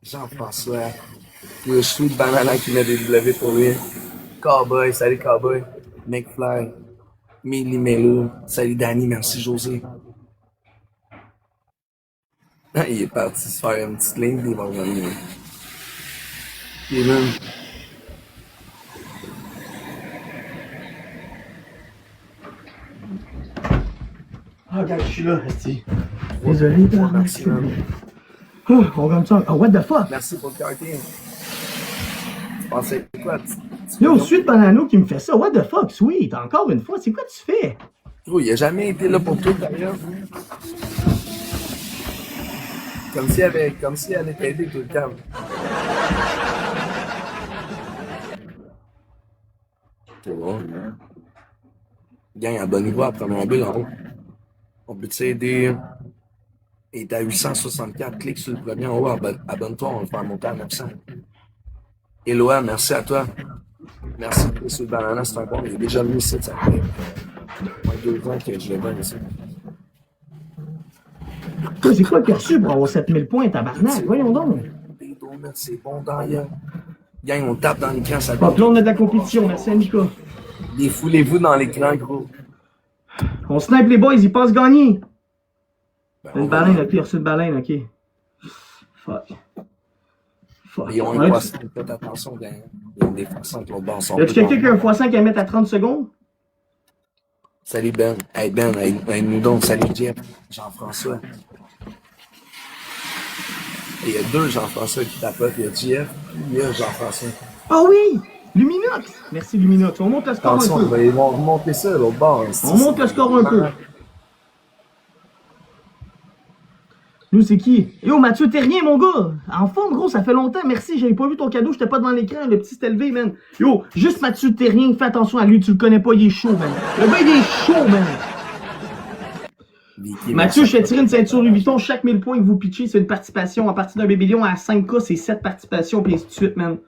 Jean-François. Yo, Sweet Banana qui met des W pour lui. Cowboy, salut Cowboy. McFly, Millie Mello, salut Danny, merci José. Ah, il est parti se faire une petite ligne, il va revenir. Kevin. Ah, regarde, je suis là, esti. Désolé, Merci, man. on gagne ça. Oh, what the fuck? Merci pour le quartier. Tu pensais quoi? Yo, Sweet Banano qui me fait ça. What the fuck, Sweet? Encore une fois, c'est quoi tu fais? Gros, il a jamais été là pour toi, d'ailleurs. Comme si elle allait t'aider tout le temps. C'est bon. Gang, abonnez-vous à première bulle en haut. On peut t'aider. Il est à 864. Clique sur le premier en haut. Abonne-toi, on va le faire monter à 900. Eloa, merci à toi. Merci pour ce banana, c'est un bon. Il est déjà venu ici, ça fait 2 ans que je le donne ici. Toi, c'est quoi que tu as reçu pour avoir 7000 points, tabarnak? Voyons donc. Des donuts, c'est bon d'ailleurs. Gang, on tape dans l'écran, ça Bon, puis là, on a de la compétition. Merci, Annika. Défoulez-vous dans l'écran, gros. On snipe les boys, ils pensent gagner. Ben, Une baleine, ok, il a reçu une baleine, ok. Fuck. Fuck. Ils ont un poisson, faites attention, gang. Il y a des poissons avec l'autre bord. Y'a-tu quelqu'un qui a un x5 à mettre à 30 secondes? Salut Ben. Hey Ben, nous donc. Salut Jeff. Jean-François. Il y a 2 Jean-François qui tapotent. Il y a Jeff, puis il y a Jean-François. Ah oui! Luminox! Merci Luminox. On monte le score Attention, un peu. ils vont remonter ça à l'autre bord. On monte le score un peu. Nous, c'est qui? Yo, Mathieu Terrien, mon gars! En forme, gros, ça fait longtemps. Merci, j'avais pas vu ton cadeau, j'étais pas devant l'écran. Le petit s'est élevé, man. Yo, juste Mathieu Terrien, fais attention à lui, tu le connais pas, il est chaud, man. Le gars, il est chaud, man. Mathieu, je fais tirer une ceinture Louis Vuitton. Chaque 1000 points que vous pitchez, c'est une participation. À partir d'un bébélion à 5K, c'est 7 participations, puis ainsi de suite, man.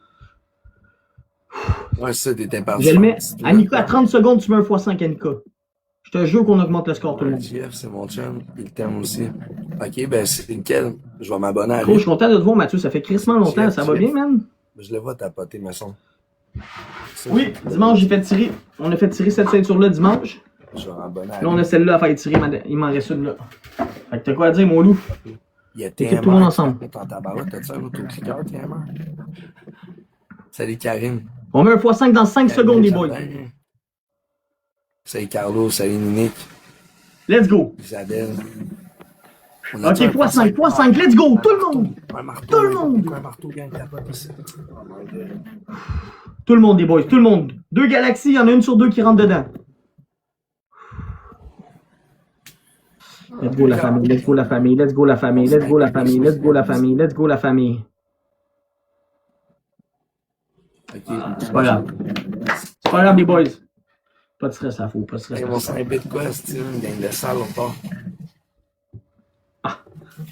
Ouais, ça, t'étais parti. Je le mets. Annika, à 30 secondes, tu mets un x5, Annika. Je te jure qu'on augmente le score, tout le monde. Jeff, c'est mon chum. Il t'aime aussi. Ok, ben, c'est lequel? Je vais m'abonner à lui. Gros, je suis content de te voir, Mathieu. Ça fait crissement longtemps. Jeff, Ça va Jeff. bien, man? Je le vois tapoter, me semble. Oui, dimanche, j'ai fait tirer. On a fait tirer cette ceinture-là dimanche. Je vais m'abonner à Là, on lui. a celle-là à faire tirer. Il m'en reste une là. Fait que t'as quoi à dire, mon loup? Il y a Équipe tout le monde ensemble. Dans ta barouette, t'as-tu un autocliqueur, TMR? Salut Karine. On met un x5 dans 5 secondes, les boys. Salut Carlo, salut Nick, Let's go. Isabelle. On Ok, x5, x5, let's go. Tout le monde. Un marteau. Tout le monde. Un marteau, gang, tapote ici. Tout le monde, les boys. Tout le monde. 2 galaxies, il y en a une sur 2 qui rentre dedans. Let's go la famille, let's go la famille, let's go la famille, let's go la famille, let's go la famille, let's go la famille. Ok. C'est pas grave. C'est pas grave, les boys. Pas de stress à faux, pas de stress. Ils vont s'imber de quoi, style, une gang de salles, on part.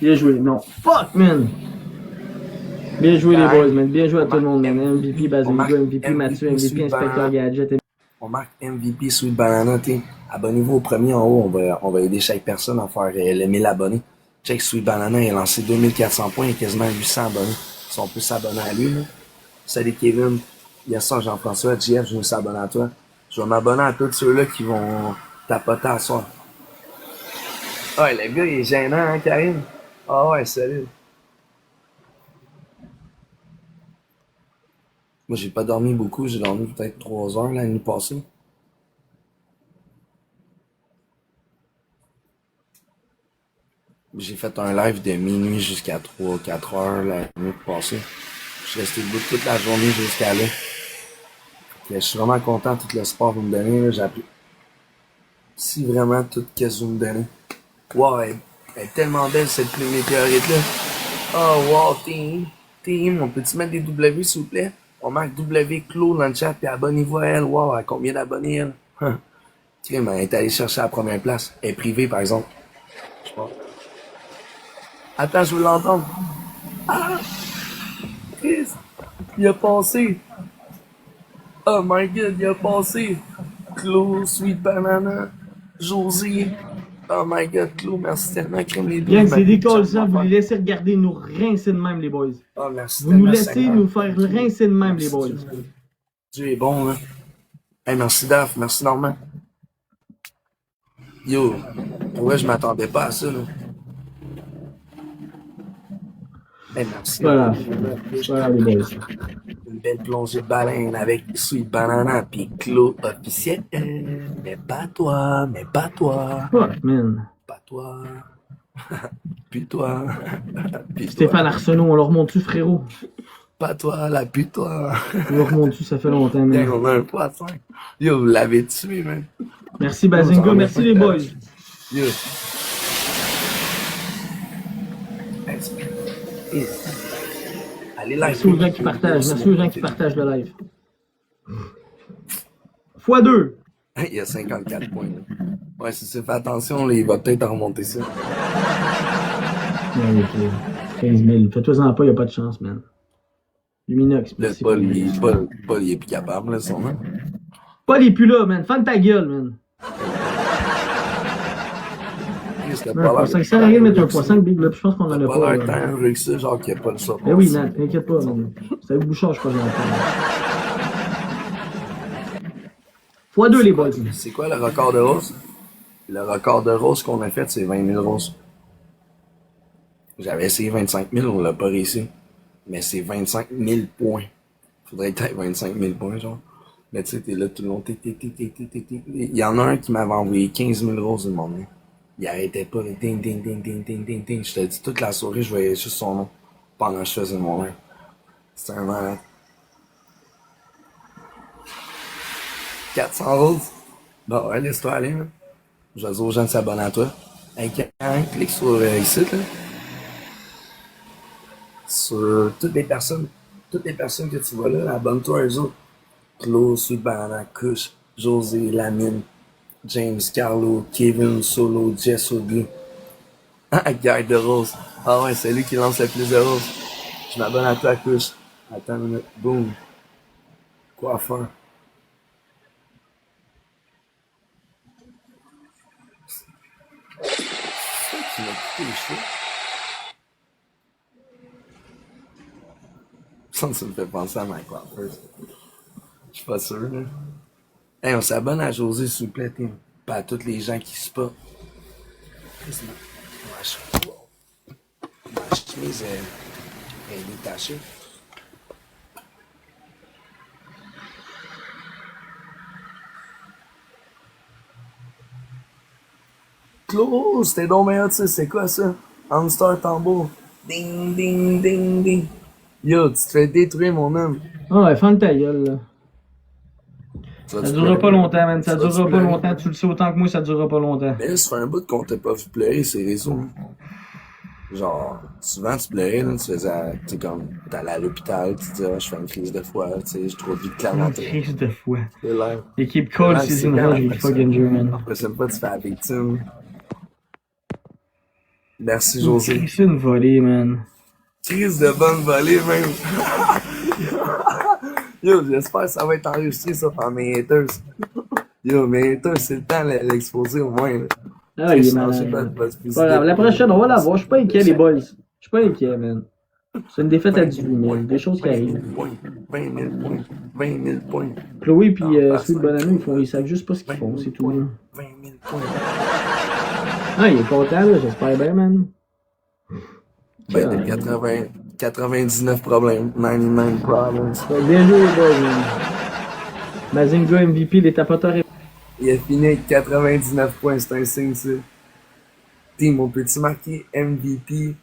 Bien joué, non. Fuck, man! Bien joué, les boys, man. Bien joué à tout le monde, man. MVP Basiligo, MVP Mathieu, MVP Inspecteur Gadget. On marque MVP Sweet Banana, t'sais. Abonnez-vous au premier en haut, on va aider chaque personne à faire les 1000 abonnés. Check Sweet Banana, il a lancé 2400 points, il y a quasiment 800 abonnés. Si on peut s'abonner à lui, là. Salut Kevin, il y a ça Jean-François, JF, je veux s'abonner à toi. Je vais m'abonner à tous ceux-là qui vont tapoter à soir. Ouais, le gars, il est gênant, hein, Karine? Ah ouais, salut. Moi, j'ai pas dormi beaucoup, j'ai dormi peut-être 3 heures la nuit passée. J'ai fait un live de minuit jusqu'à 3-4 heures la nuit passée. Je suis resté debout toute la journée jusqu'à là. Je suis vraiment content de tout le sport que vous me donnez. Là. J'ai appris si vraiment tout ce que vous me donnez. Wow, elle est tellement belle cette pluie météorite-là. Oh wow, team, on peut-tu mettre des W s'il vous plaît? On marque W Clos dans le chat puis abonnez-vous à elle. Wow, à combien d'abonnés elle? Crime, elle est allée chercher la première place. Elle est privée par exemple. Je sais pas. Attends, je veux l'entendre. Ah! Chris! Il a passé! Oh my god, il a passé! Clos, Sweet Banana, José. Oh my god, Clos, merci tellement, crème les deux. Bien, c'est décolle ça, vous les laissez regarder nous rincer de même, les boys. Oh, merci vous nous laissez nous faire rincer de même, les boys. Dieu est bon, là. Hey, merci Daf, merci Normand. Yo, ouais, je m'attendais pas à ça, là. Hey, merci. Voilà, les boys. Une belle plongée de baleine avec Sweet Banana pis Clos officiel. Mais pas toi, Fuck, man. pas toi. Puis toi. Puis Stéphane Arsenault, on leur remonte-tu, frérot? Pas toi, la pute toi. On leur remonte-tu, ça fait longtemps, man. On a un poisson. Yo, vous l'avez tué, man. Merci, Bazinga, merci les boys. Yo. Allez, merci aux gens qui partagent, merci aux gens qui partagent le live. x2. Il y a 54 points. Là. Ouais, si tu fais attention, là, il va peut-être remonter ça. Ouais, ok. 15 000. Fais-toi-en pas, il n'y a pas de chance, man. Luminox, Le merci. Paul, il est plus capable, là, sûrement. Paul il est plus là, man. Fan ta gueule, man. Ça sert à rien de mettre un x5 Big Lop, je pense qu'on en a pas. Pas l'air tant heureux que ça, genre qu'il n'y a pas le choix. Eh oui, man, t'inquiète pas, man. C'est avec Bouchard, je crois que j'en x2 les boys. C'est quoi le record de rose? Le record de rose qu'on a fait, c'est 20 000 roses. J'avais essayé 25 000, on l'a pas réussi. Mais c'est 25 000 points. Faudrait être 25 000 points, genre. Mais tu sais, t'es là tout le long. Il y en a un qui m'avait envoyé 15 000 roses une moment. Il arrêtait pas. Ding, ding, ding, ding, ding, ding, ding. Je te dis, toute la soirée, je voyais juste son nom. Pendant que je faisais mon live. C'était un malade. 400 roses. Bon, ouais, laisse-toi aller, man. Je vais dire aux gens de s'abonner à toi. Hey, clique sur ici, là. Sur toutes les personnes que tu vois là, abonne-toi à eux autres. Claude, Sweet Banana, Kush, José, Lamine, James, Carlo, Kevin, Solo, Jess, Obi. Ah, Guy de Rose. Ah ouais, c'est lui qui lance le plus de roses. Je m'abonne à toi, Kush. Attends une minute. Boom. Coiffeur. Tu m'as coupé les cheveux. Ça me fait penser à ma coiffeuse. Je suis pas sûr, là. Hey, on s'abonne à José, s'il vous plaît, pas à tous les gens qui se pas. Ma chemise est détachée. Close, c'était donc meilleur, tu sais, c'est quoi ça? Hamster tambour. Ding, ding, ding, ding. Yo, tu te fais détruire, mon homme. Ah ouais, ferme ta gueule, là. Ça durera pas longtemps, man. Ça durera pas longtemps. Tu le sais autant que moi, ça durera pas longtemps. Mais là, ça fait un bout qu'on t'a pas vu pleurer, ces réseaux. Genre, souvent tu pleurais, là, tu faisais, tu sais, comme, t'allais à l'hôpital, tu disais, je fais une crise de foie, tu sais, j'ai trop de clairement. Une crise de foie. C'est l'air. L'équipe Cole, c'est une rage, il fucking jeu, man. Après ça, pas, tu fais la victime. Merci, José. C'est une volée, man. Crise de bonne volée, même. Yo, j'espère que ça va être enregistré, ça, par mes haters. Yo, mes haters, c'est le temps de l'exposer au moins, là. Ah, il est malade. Voilà, la prochaine, on va la voir. Je suis pas inquiet, les boys. Je suis pas inquiet, man. C'est une défaite à 18 000. Des choses qui arrivent. 20 000 points. 20 000 points. Chloé puis Sweet Banana, ils savent juste pas ce qu'ils font, c'est tout. 20 000 points. Ah, il est content, là. J'espère bien, man. Ben, 99 problèmes. 99 problems. Bien joué, les boys, man. Mazinga MVP, les tapoteurs. Il a fini avec 99 points, c'est un signe, ça. Team, on peut-tu marquer MVP,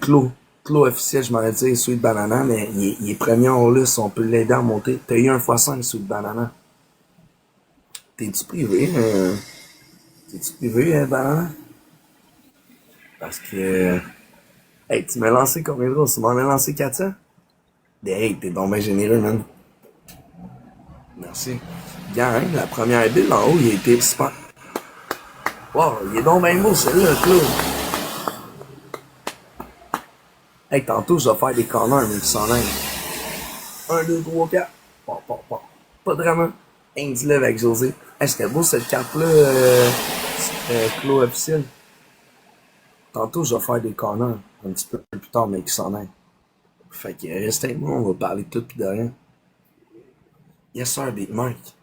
Clos. Clos officiel, je m'en ai dit Sweet Banana, mais il est premier en haut, on peut l'aider à monter. T'as eu un x5 Sweet Banana. T'es-tu privé, Banana? Parce que, hey, tu m'as lancé combien de drôles? Tu m'en as lancé 400? Hey, t'es donc bien généreux, man. Merci. Gang, la première bulle en haut, il était super. Wow, il est donc bien beau, celui-là, Claude. Hey, tantôt, je vais faire des corners, mais qui s'en aillent. 1, 2, 3, 4. Pas de drama. Andy Love avec José. Hey, c'était beau cette carte-là, Claude officiel. Tantôt, je vais faire des corners un petit peu plus tard, mais qui s'en aillent. Fait que restez avec moi, on va parler de tout pis de rien. Yes sir, Big Mike.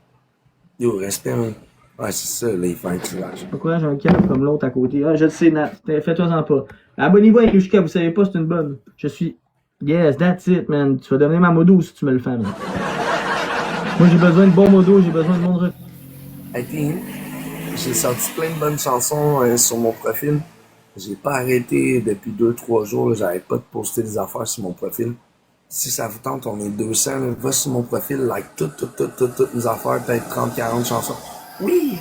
Yo, respect, man. Ouais, c'est ça, là, il fait un tirage. Pourquoi j'ai un câble comme l'autre à côté? Ah, je le sais, Nat. Fais-toi-en pas. Abonnez-vous avec Yushka, vous savez pas, c'est une bonne. Je suis. Yes, that's it, man. Tu vas devenir ma modo si tu me le fais, man. Moi, j'ai besoin de bons modos, j'ai besoin de monde. Hey, team, j'ai sorti plein de bonnes chansons sur mon profil. J'ai pas arrêté depuis 2-3 jours, j'arrête pas de poster des affaires sur mon profil. Si ça vous tente, on est 200, là, va sur mon profil, like toutes mes affaires, peut-être 30-40 chansons. Oui!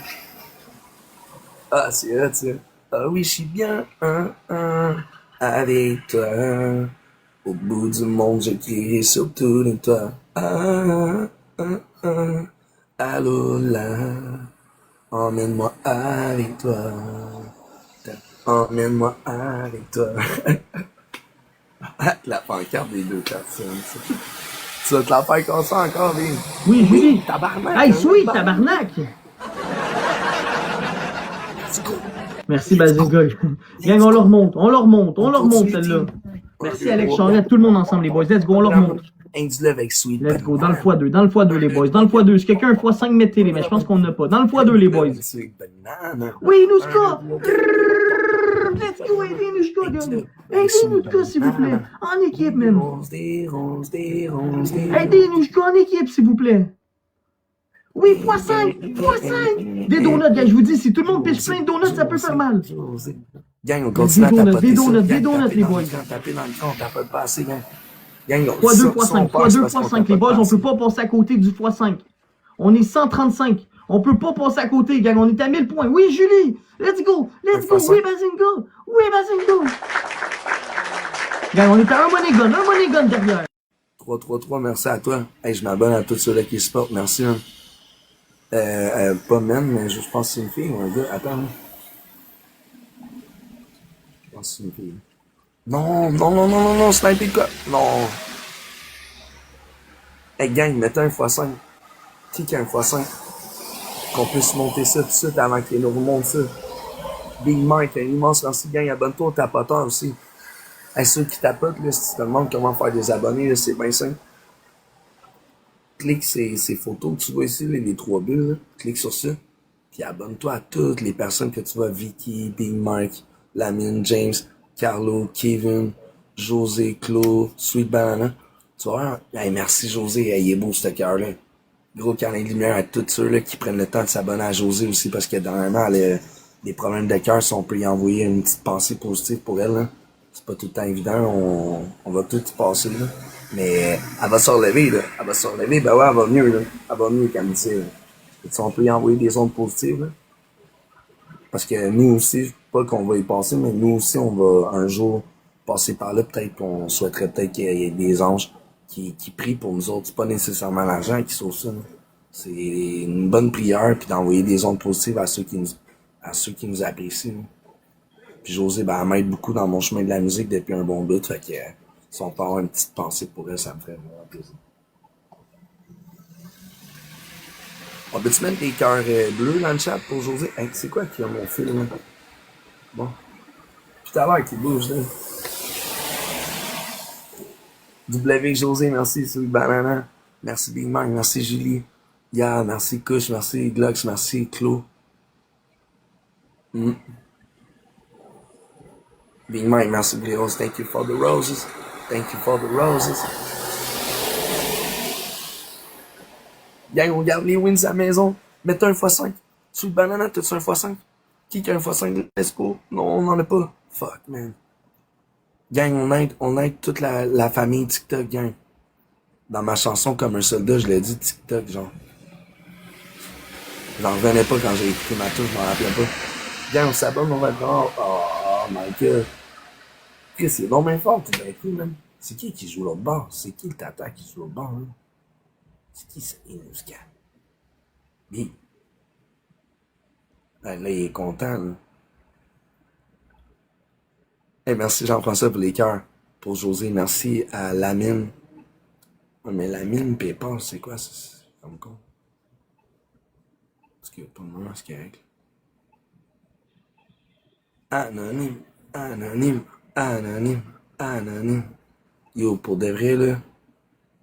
Ah, c'est vrai, tu sais. Ah oui, je suis bien, avec toi. Au bout du monde, je crie surtout de toi. Allô là, emmène-moi avec toi. Emmène-moi avec toi. La pancarte des deux personnes. Tu vas te la faire comme ça encore, Bing? Oui, Julie. Tabarnak! Hey, sweet, tabarnak! Merci, Bazinga. Gang, on leur monte, celle-là. Merci, Alex Charrette, tout le monde ensemble, les boys. Let's go, on leur monte. Andy Love avec Sweet. Let's go, dans le x2, les boys. Dans le x2. Si quelqu'un a un x5, mettez-les, mais je pense qu'on n'a pas. Dans le x2, les boys. Oui, Nouska! Let's go, aidez Nouska, gang. Aidez Nouska, s'il vous plaît. En équipe, même. Aidez Nouska en équipe, s'il vous plaît. Oui, x5. Des donuts, gang, je vous dis, si tout le monde pêche plein de donuts, ça peut faire mal. Gang, on continue à tapoter ça. Des donuts, les boys. Taper dans le camp, on tapote pas assez, gang. Gang, 3-2, x5, 3-2, x5, les boys, on peut pas passer à côté du x5. On est 135. On peut pas passer à côté, gang. On est à 1000 points. Oui, Julie! Let's go! Let's go! Oui, Bazinga! Oui, Bazinga! Gang, on est à un money gun derrière. 3-3-3, merci à toi. Hey, je m'abonne à tous ceux-là qui supportent. Merci, man. Pas man, mais je pense que c'est une fille ou un gars. Attends, man. Je pense que c'est une fille. Non, sniper quoi? Non. Hey, gang, mettez un x5. Qui a un x5? Qu'on puisse monter ça tout de suite avant qu'il nous remonte ça. Big Mike, un immense merci, gang. Abonne-toi au tapoteur aussi. Hey, ceux qui tapotent, là, si tu te demandes comment faire des abonnés, là, c'est bien simple. Clique ces photos que tu vois ici, là, les 3 bulles, là. Clique sur ça. Puis abonne-toi à toutes les personnes que tu vois. Vicky, Big Mike, Lamine, James, Carlo, Kevin, José, Claude, Sweet Banana. Tu vois, hey, merci José, hey, il est beau ce cœur-là. Gros câlin de lumière à tous ceux là qui prennent le temps de s'abonner à José aussi parce que dernièrement, les problèmes de cœur, si on peut y envoyer une petite pensée positive pour elle, là. C'est pas tout le temps évident, on va tout y passer, là. Mais elle va se relever, là. Elle va se relever, ben ouais, elle va mieux, là. Elle va mieux, comme dit, là. Si on peut y envoyer des ondes positives, là. Parce que nous aussi, pas qu'on va y passer, mais nous aussi, on va un jour passer par là. Peut-être qu'on souhaiterait peut-être qu'il y ait des anges qui prient pour nous autres. C'est pas nécessairement l'argent qui sauve ça, là. C'est une bonne prière, puis d'envoyer des ondes positives à ceux qui nous apprécient, là. Puis José, ben, elle m'aide beaucoup dans mon chemin de la musique depuis un bon bout. Fait que si on peut avoir une petite pensée pour elle, ça me ferait vraiment plaisir. On peut-tu mettre des cœurs bleus dans le chat pour José? Hey, c'est quoi qui a mon fil, là? Bon. Tout à l'heure qu'il bouge, là. W José, merci Sweet Banana. Merci Big Mike, merci Julie. Yeah, merci Kush, merci Glux, merci Clo. Big Mike, merci Gleos. Thank you for the roses. Thank you for the roses. Gang, on garde les wins à la maison. Mettez un x5. Sweet Banana, t'as-tu un x5? Qui a un x5 Lespo? Non, on n'en a pas. Fuck, man. Gang, on aide toute la famille TikTok, gang. Dans ma chanson, comme un soldat, je l'ai dit TikTok, genre. J'en revenais pas quand j'ai écouté ma touche, je m'en rappelais pas. Gang, on s'abonne, on va voir. Oh my god. Chris, c'est bon, bien fort, tout d'un coup, man. C'est qui joue l'autre bord? C'est qui le tata qui joue l'autre bord, là? C'est qui ça? Inuska? Bien. Là, il est content, là. Hey, merci Jean-François pour les cœurs. Pour José, merci à Lamine. Ouais, mais Lamine PayPal, c'est quoi ça? C'est comme con. Parce que pour le moment, c'est correct. Anonyme, anonyme, anonyme, anonyme. Yo, pour de vrai, là,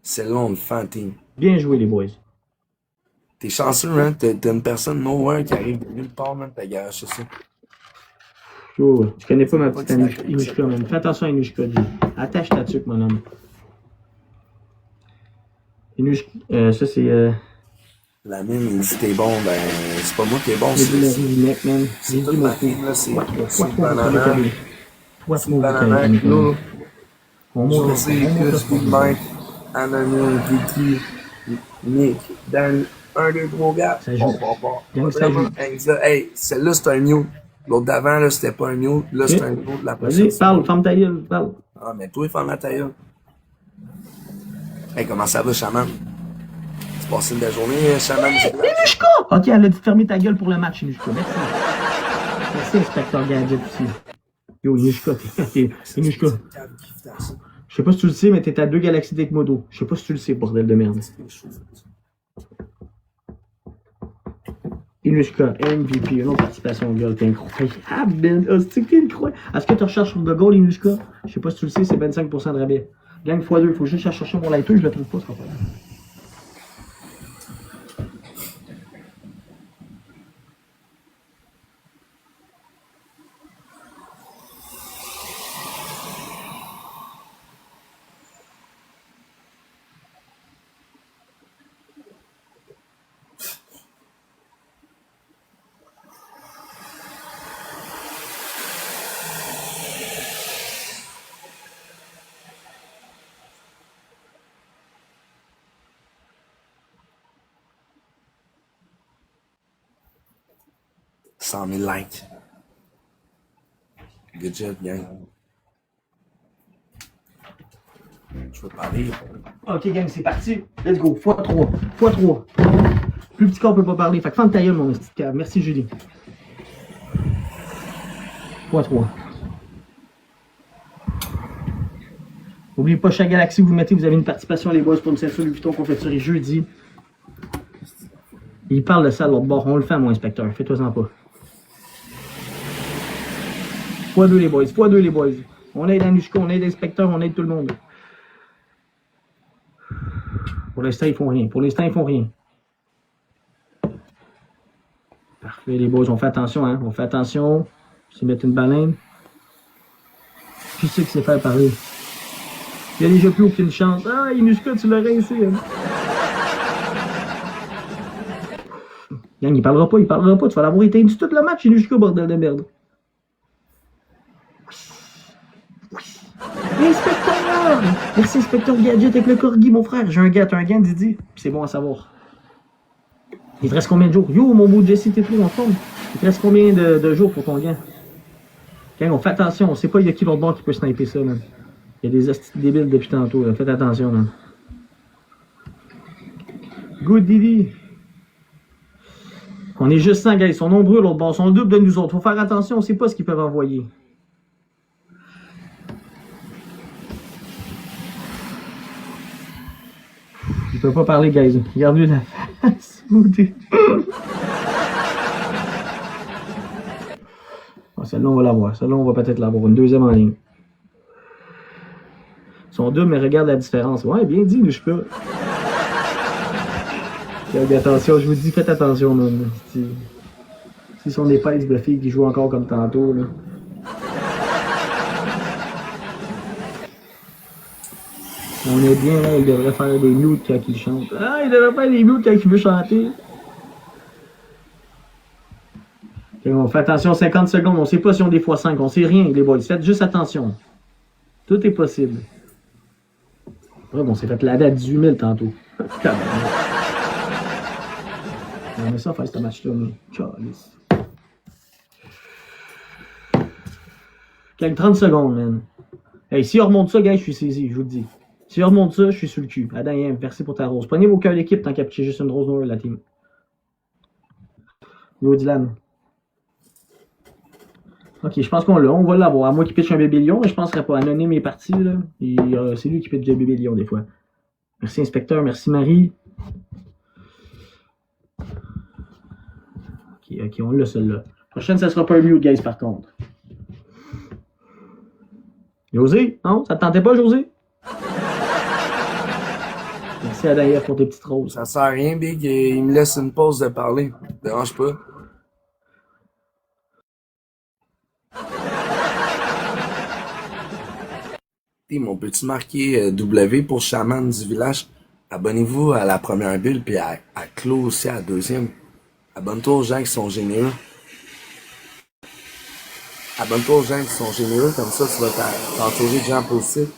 c'est long, le fantôme. Bien joué, les boys. T'es chanceux, hein? T'as une personne nowhere qui arrive de nulle part, man, t'as garagé ça. Oh, tu connais pas ma petite Inushka, man. Fais attention à Inushka, G. Attache ta tuque, mon homme. Inushka, ça c'est. La mine, il dit t'es bon, ben, c'est pas moi qui est bon, C'est du mec, man. c'est toute ma team, là, c'est Banana, c'est Banana, Clou, on José, Cus, Mike, Anonyme, Vicky, Nick, Dan, 1, 2, 3 gars. Ça joue. Bon. Ça joue. Hey, celle-là, c'est un mute. L'autre d'avant, là, c'était pas un mute. Là, c'est un mute. La prochaine. Vas-y, parle, ferme ta gueule, parle. Ah, mais toi, ferme ta gueule. Hey, comment ça va, Shaman? C'est passé une belle journée, Shaman? Inushka! Ok, elle a dit fermer ta gueule pour le match, Inushka. Merci. Merci, Inspecteur Gadget aussi. Yo, Inushka, Inushka. Je sais pas si tu le sais, mais t'es à 2 galaxies d'Ekmodo. Je sais pas si tu le sais, bordel de merde. Inushka, MVP, une autre participation au goal, t'es incroyable, oh, c'est incroyable. Est-ce que tu recherches sur le goal, Inushka? Je sais pas si tu le sais, c'est 25% de rabais. Gang x2, faut juste chercher mon lighter, je le trouve pas, ce rapport. Cent 000 likes. Good job, gang. Je veux parler. Ok, gang, c'est parti. Let's go. x3. x3. Plus petit corps peut pas parler. Fait que ferme ta gueule, mon petit cave. Merci, Julie. x3. N'oubliez pas, chaque galaxie que vous mettez, vous avez une participation, les boys, pour une ceinture Louis Vuitton qu'on fait tirer jeudi. Il parle de ça de l'autre bord. On le fait, mon inspecteur. Fais-toi-en pas. x2 les boys. x2 les boys. On aide Anushka, on aide l'inspecteur, on aide tout le monde. Pour l'instant, ils font rien. Pour l'instant, ils font rien. Parfait, les boys. On fait attention, hein. On fait attention. Se mettre une baleine. Qui c'est qui sait faire parler? Il n'y a déjà plus aucune chance. Ah, Inushka, tu l'aurais ici. Hein. Gang, il parlera pas, il parlera pas. Tu vas l'avoir éteint tout le match, Inushka, bordel de merde. Inspecteur! Merci, Inspecteur Gadget avec le corgi, mon frère. J'ai un gars, t'as un gain, Didi. C'est bon à savoir. Il te reste combien de jours? Yo, mon beau Jesse, t'es trop en forme. Il te reste combien de jours pour ton gain? Gang, on fait attention. On sait pas il y a qui l'autre bord qui peut sniper ça, man. Il y a des hosties débiles depuis tantôt, là. Faites attention, man. Good Didi. On est juste 100, gars. Ils sont nombreux, l'autre bord. Ils sont le double de nous autres. Faut faire attention. On sait pas ce qu'ils peuvent envoyer. Je peux pas parler, guys. Regarde-lui la face. Bon, celle-là, on va l'avoir. Celle-là, on va peut-être l'avoir. Une deuxième en ligne. Ils sont deux, mais regarde la différence. Ouais, bien dit, je peux. Attention, je vous dis, faites attention, man. Si sont des pèses de filles qui jouent encore comme tantôt, là. On est bien là, il devrait faire des mutes quand il chante. Ah, il devrait faire des mutes quand il veut chanter. Ok, On fait attention, 50 secondes. On sait pas si on des fois 5. On sait rien, les boys. Faites juste attention. Tout est possible. Ouais, bon, on s'est fait laver à 18 000 tantôt. On aimait ça faire ce match-là, mais. Calice. Quelques 30 secondes, man. Hey, si on remonte ça, gars, je suis saisi, je vous le dis. Si on remonte ça, je suis sur le cul. Adam, merci pour ta rose. Prenez vos cœurs d'équipe tant qu'à pitcher juste une rose noire, la team. Yo, Dylan. Ok, je pense qu'on l'a. On va l'avoir. À moi qui pitch un bébé lion, mais je penserais pas. Anonyme est parti, là. C'est lui qui pitch un bébé lion, des fois. Merci, inspecteur. Merci, Marie. Ok, on l'a, celle-là. Prochaine, ça sera pas un mute, guys, par contre. José? Non? Ça te tentait pas, José? Merci à Daïef pour tes petites roses. Ça sert à rien, Big. Il me laisse une pause de parler. Dérange pas. On peut-tu marquer W pour chaman du village? Abonnez-vous à la première bulle, puis à Claude aussi à la deuxième. Abonne-toi aux gens qui sont généreux. Abonne-toi aux gens qui sont généreux, comme ça tu vas t'entourer de gens positifs.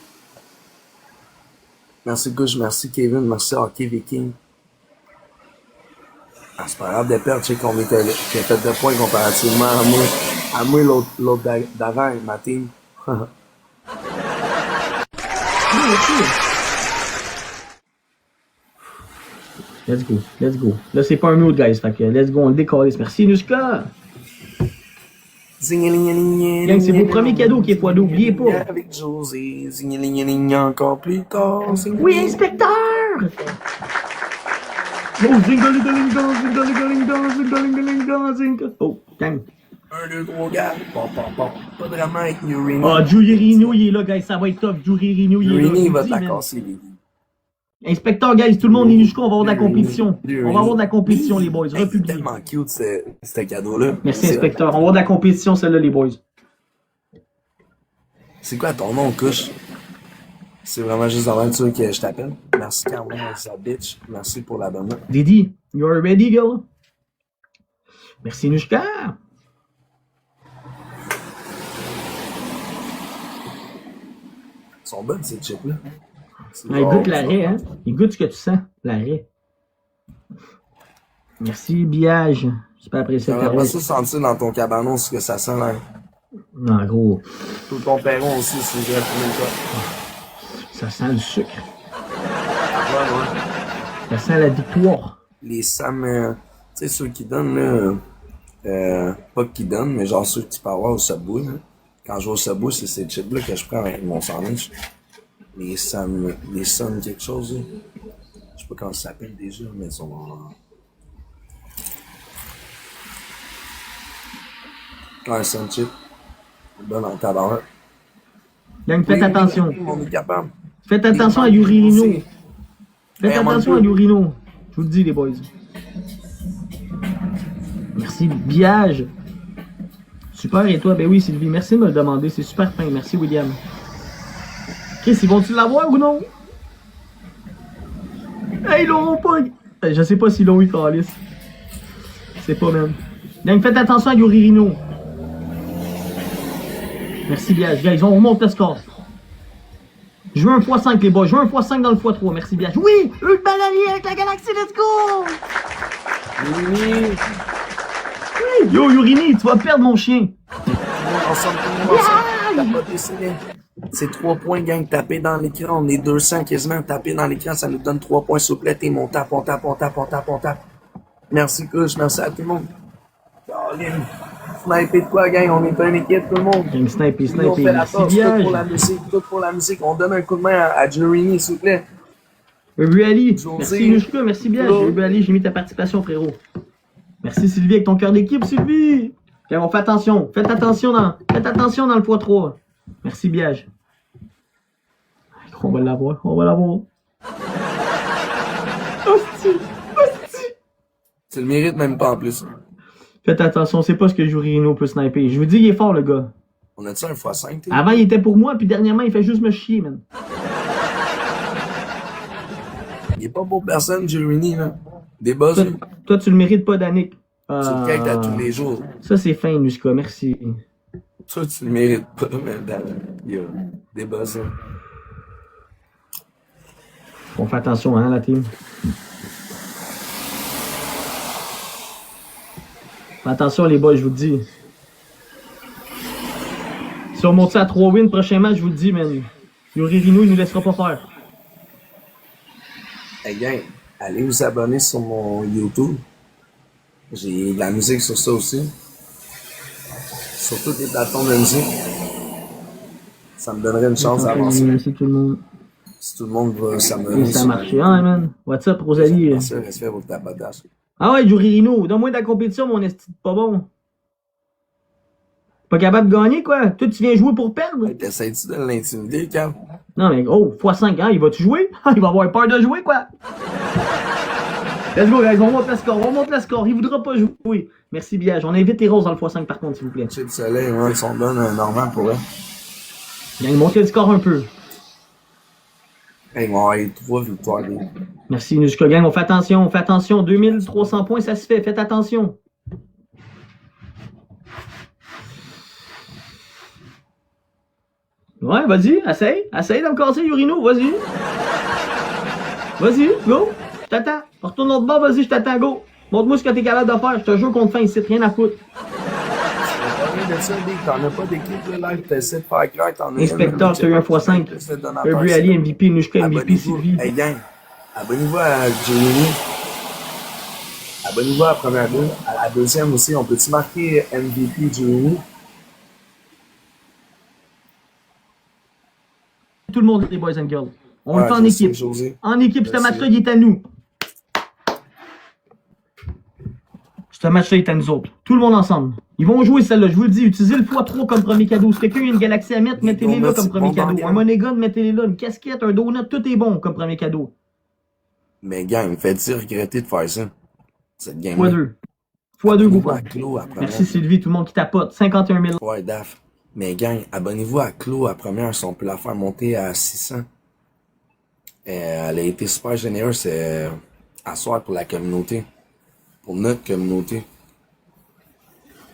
Merci Gouche, merci Kevin, merci Hockey Viking. Ah, c'est pas grave de perdre, je sais qu'on était qui a fait de points comparativement à moi l'autre d'avant, ma team. Let's go, let's go. Là, c'est pas un mute, guys. Fait que let's go, on le décolle. Merci, Nuska. Gang, c'est vos premiers cadeaux qui est poids d'oubliez pas. Avec José, encore plus tard. Oui, inspecteur! Oh, oh, gang. 1, 2, 3, 4. Bon. Pas de drama avec Urini. Ah, Jurino, il est là, guys. Ça va être top. Jurino, il est là. Urini va te la casser, les gars. Inspecteur, guys, tout le monde est jusqu'au. On va avoir de la compétition. On va avoir de la compétition, les boys. C'est tellement cute, ce cadeau-là. Merci, inspecteur. On va avoir de la compétition, celle-là, les boys. C'est quoi ton nom, couche? C'est vraiment juste avant que je t'appelle. Merci, Carmen, sa bitch. Merci pour l'abonnement. Didi, you're ready, girl? Merci, Nushka. Ils sont bonnes, ces chips-là. Il goûte l'arrêt, hein? Il goûte ce que tu sens, l'arrêt. Merci, Biage. Super apprécié. J'aimerais pas ça sentir dans ton cabanon ce que ça sent là. Non, gros. Tout ton perron aussi, c'est vrai pour le cas. Ça sent le sucre. Ouais. Ça sent la victoire. Les Sam, tu sais, ceux qui donnent, là, pas qui donnent, mais genre ceux que tu peux avoir au Subway, là. Quand je vais au Subway, c'est ces chips-là que je prends avec mon sandwich. Les Sam quelque chose, là. Je sais pas comment ça s'appelle déjà, mais ils sont un Sam chip. Bon en tabac. Gang, faites attention. On est capable. Faites attention à Yurino. Faites attention à Yurino. Je vous le dis, les boys. Merci, Biage. Super, et toi? Ben oui, Sylvie. Merci de me le demander. C'est super fin. Merci, William. Chris, ils vont-tu l'avoir ou non? Hey, ils l'auront pas. Je sais pas s'ils l'ont eu, Calis. C'est pas même. Donc, faites attention à Yuririno. Merci, Biage. Guys, on remonte le score. Je veux un x5, les boys. Je veux un x5 dans le x3. Merci, Biage. Oui! Urban allié avec la galaxie, let's go! Oui. Yo, Yurini, tu vas perdre mon chien. Ensemble. T'as pas décidé. C'est 3 points, gang, tapés dans l'écran. On est 200 quasiment. Tapés dans l'écran, ça nous donne 3 points souplets. On tape. Merci, Kush. Merci à tout le monde. Caroline. Sniper de quoi, gang? On est pas une équipe, tout le monde. Gang, sniper. On fait la force, tout pour la musique. On donne un coup de main à Jurini, s'il vous plaît. Ubu Ali. Merci, Nushka. Merci bien. Ubu Ali, j'ai mis ta participation, frérot. Merci, Sylvie, avec ton cœur d'équipe, Sylvie. Okay, on fait attention. Faites attention dans le x3. Merci, Biage. On va l'avoir. Hostie. Tu le mérites même pas en plus. Faites attention, c'est pas ce que Jurino peut sniper. Je vous dis, il est fort, le gars. On a-tu un x5, t'es? Avant, il était pour moi, puis dernièrement, il fait juste me chier, man. Il est pas pour personne, Jurini, là. Des buzz. Toi, tu le mérites pas, Danick. le quêtes à tous les jours. Ça, c'est fin, Nushka. Merci. Ça, tu le mérites pas, mais il y a des bossins. On fait attention, hein, la team. Attention, les boys, je vous le dis. Si on monte ça à 3 wins, prochain match, je vous le dis, man. Yuri Rino, il nous laissera pas faire. Hey gang, allez vous abonner sur mon YouTube. J'ai de la musique sur ça aussi. Sur toutes les plateformes de musique. Ça me donnerait une chance d'avancer. Merci tout le monde. Si tout le monde va s'abonner. Et ça a marché, hein, man. What's up, Rosalie? Merci, respect pour ta badass. Ah ouais, Yuri Rino, donne-moi de la compétition, mon esti pas bon. Pas capable de gagner, quoi? Toi, tu viens jouer pour perdre? Hey, t'essayes-tu de l'intimider, Cam? Non, mais oh, x5, hein, il va-tu jouer? Il va avoir peur de jouer, quoi? Let's go, guys, on monte le score, on monte le score. Il voudra pas jouer. Merci, Biage. On invite les roses dans le x5, par contre, s'il vous plaît. C'est le soleil, ouais, ils sont bonnes, normal pour eux. Gang, montez le score un peu. Hey, ils vont avoir 3 victoires. Merci, Nushka, gang. On fait attention. 2300 points, ça se fait. Faites attention. Ouais, vas-y, essaye de me casser, Yurino, vas-y. Vas-y, go. Je t'attends. Retourne l'autre bord, vas-y, je t'attends, go. Montre-moi ce que t'es capable de faire. Je te jure qu'on te fait ici, rien à foutre. De ça, t'en as pas d'équipe là, live, t'essaies de faire clair, t'en as Inspecteur, t'as eu un x5. Urbu Ali, MVP, Nushka, MVP, Sylvie. Hey gang, abonnez-vous à Jeremy. Abonnez-vous à la première deux. À la deuxième aussi, on peut-tu marquer MVP Jeremy? Tout le monde, les boys and girls. On le fait en équipe. En équipe, ce match-là, il est à nous. Ce match-là est à nous autres. Tout le monde ensemble. Ils vont jouer celle-là. Je vous le dis, utilisez le x3 comme premier cadeau. Si quelqu'un a une galaxie à mettre, mettez-les là comme premier cadeau. Un money gun, mettez-les là. Une casquette, un donut, tout est bon comme premier cadeau. Mais gang, faites-il regretter de faire ça? Cette game x2. x2, vous pas. Merci Sylvie, tout le monde qui tapote. 51 000. Ouais, Daf. Mais gang, abonnez-vous à Clo à première si on peut la faire monter à 600. Elle a été super généreuse à soir pour la communauté. Pour notre communauté.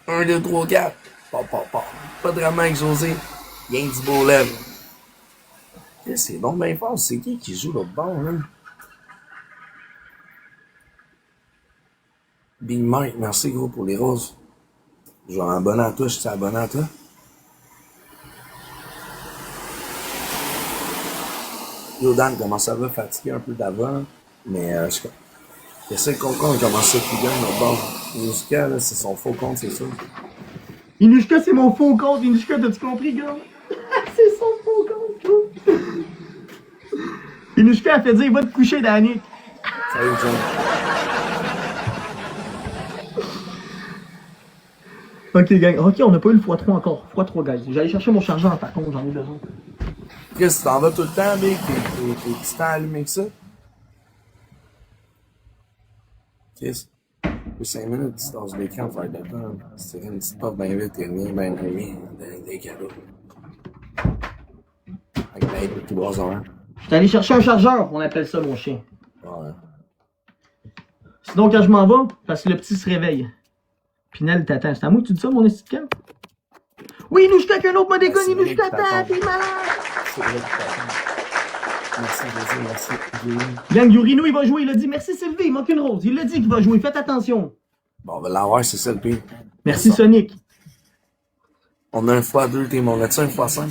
1, 2, 3, 4. Pas de drama avec José. Rien du beau lèvre. C'est donc bien fort. C'est qui joue l'autre bord, là? Big Mike, merci gros pour les roses. Je vais m'abonner à toi, je suis abonné à toi. Yo Dan, comment ça va? Fatigué un peu d'avant, mais j'essaie de comprendre comment ça qu'il gagne notre bord. Inushka, là, c'est son faux compte, c'est ça. Inushka, c'est mon faux compte. Inushka, t'as-tu compris, gars? C'est son faux compte, gars. Inushka a fait dire, va te coucher, Danick. Salut, John. Ok, gang. Ok, on n'a pas eu le x3 encore. x3, guys. J'allais chercher mon chargeur, par contre, j'en ai besoin. Chris, tu t'en vas tout le temps, mec? T'es si temps allumé que ça? Chris, pour 5 minutes, tu tasses l'écran, faire de temps. C'est une petite porte bien vite, et rien, des cadeaux. Avec l'aide de tous les 3 heures. J'étais allé chercher un chargeur, on appelle ça, mon chien. Ouais. Sinon, quand je m'en vais, parce que le petit se réveille. Pinel t'attend. C'est à moi que tu dis ça, mon esti de camp? Oui, Inushka, avec un autre mode d'école, Inushka, t'es malade! C'est vrai que t'attends. Merci, José, merci. Gang Yurino, il va jouer, il a dit merci Sylvie, il manque une rose. Il l'a dit qu'il va jouer, faites attention. Bon, on va l'avoir, c'est ça le pire. Merci Sonic. On a un x2, team, on a-tu un x5?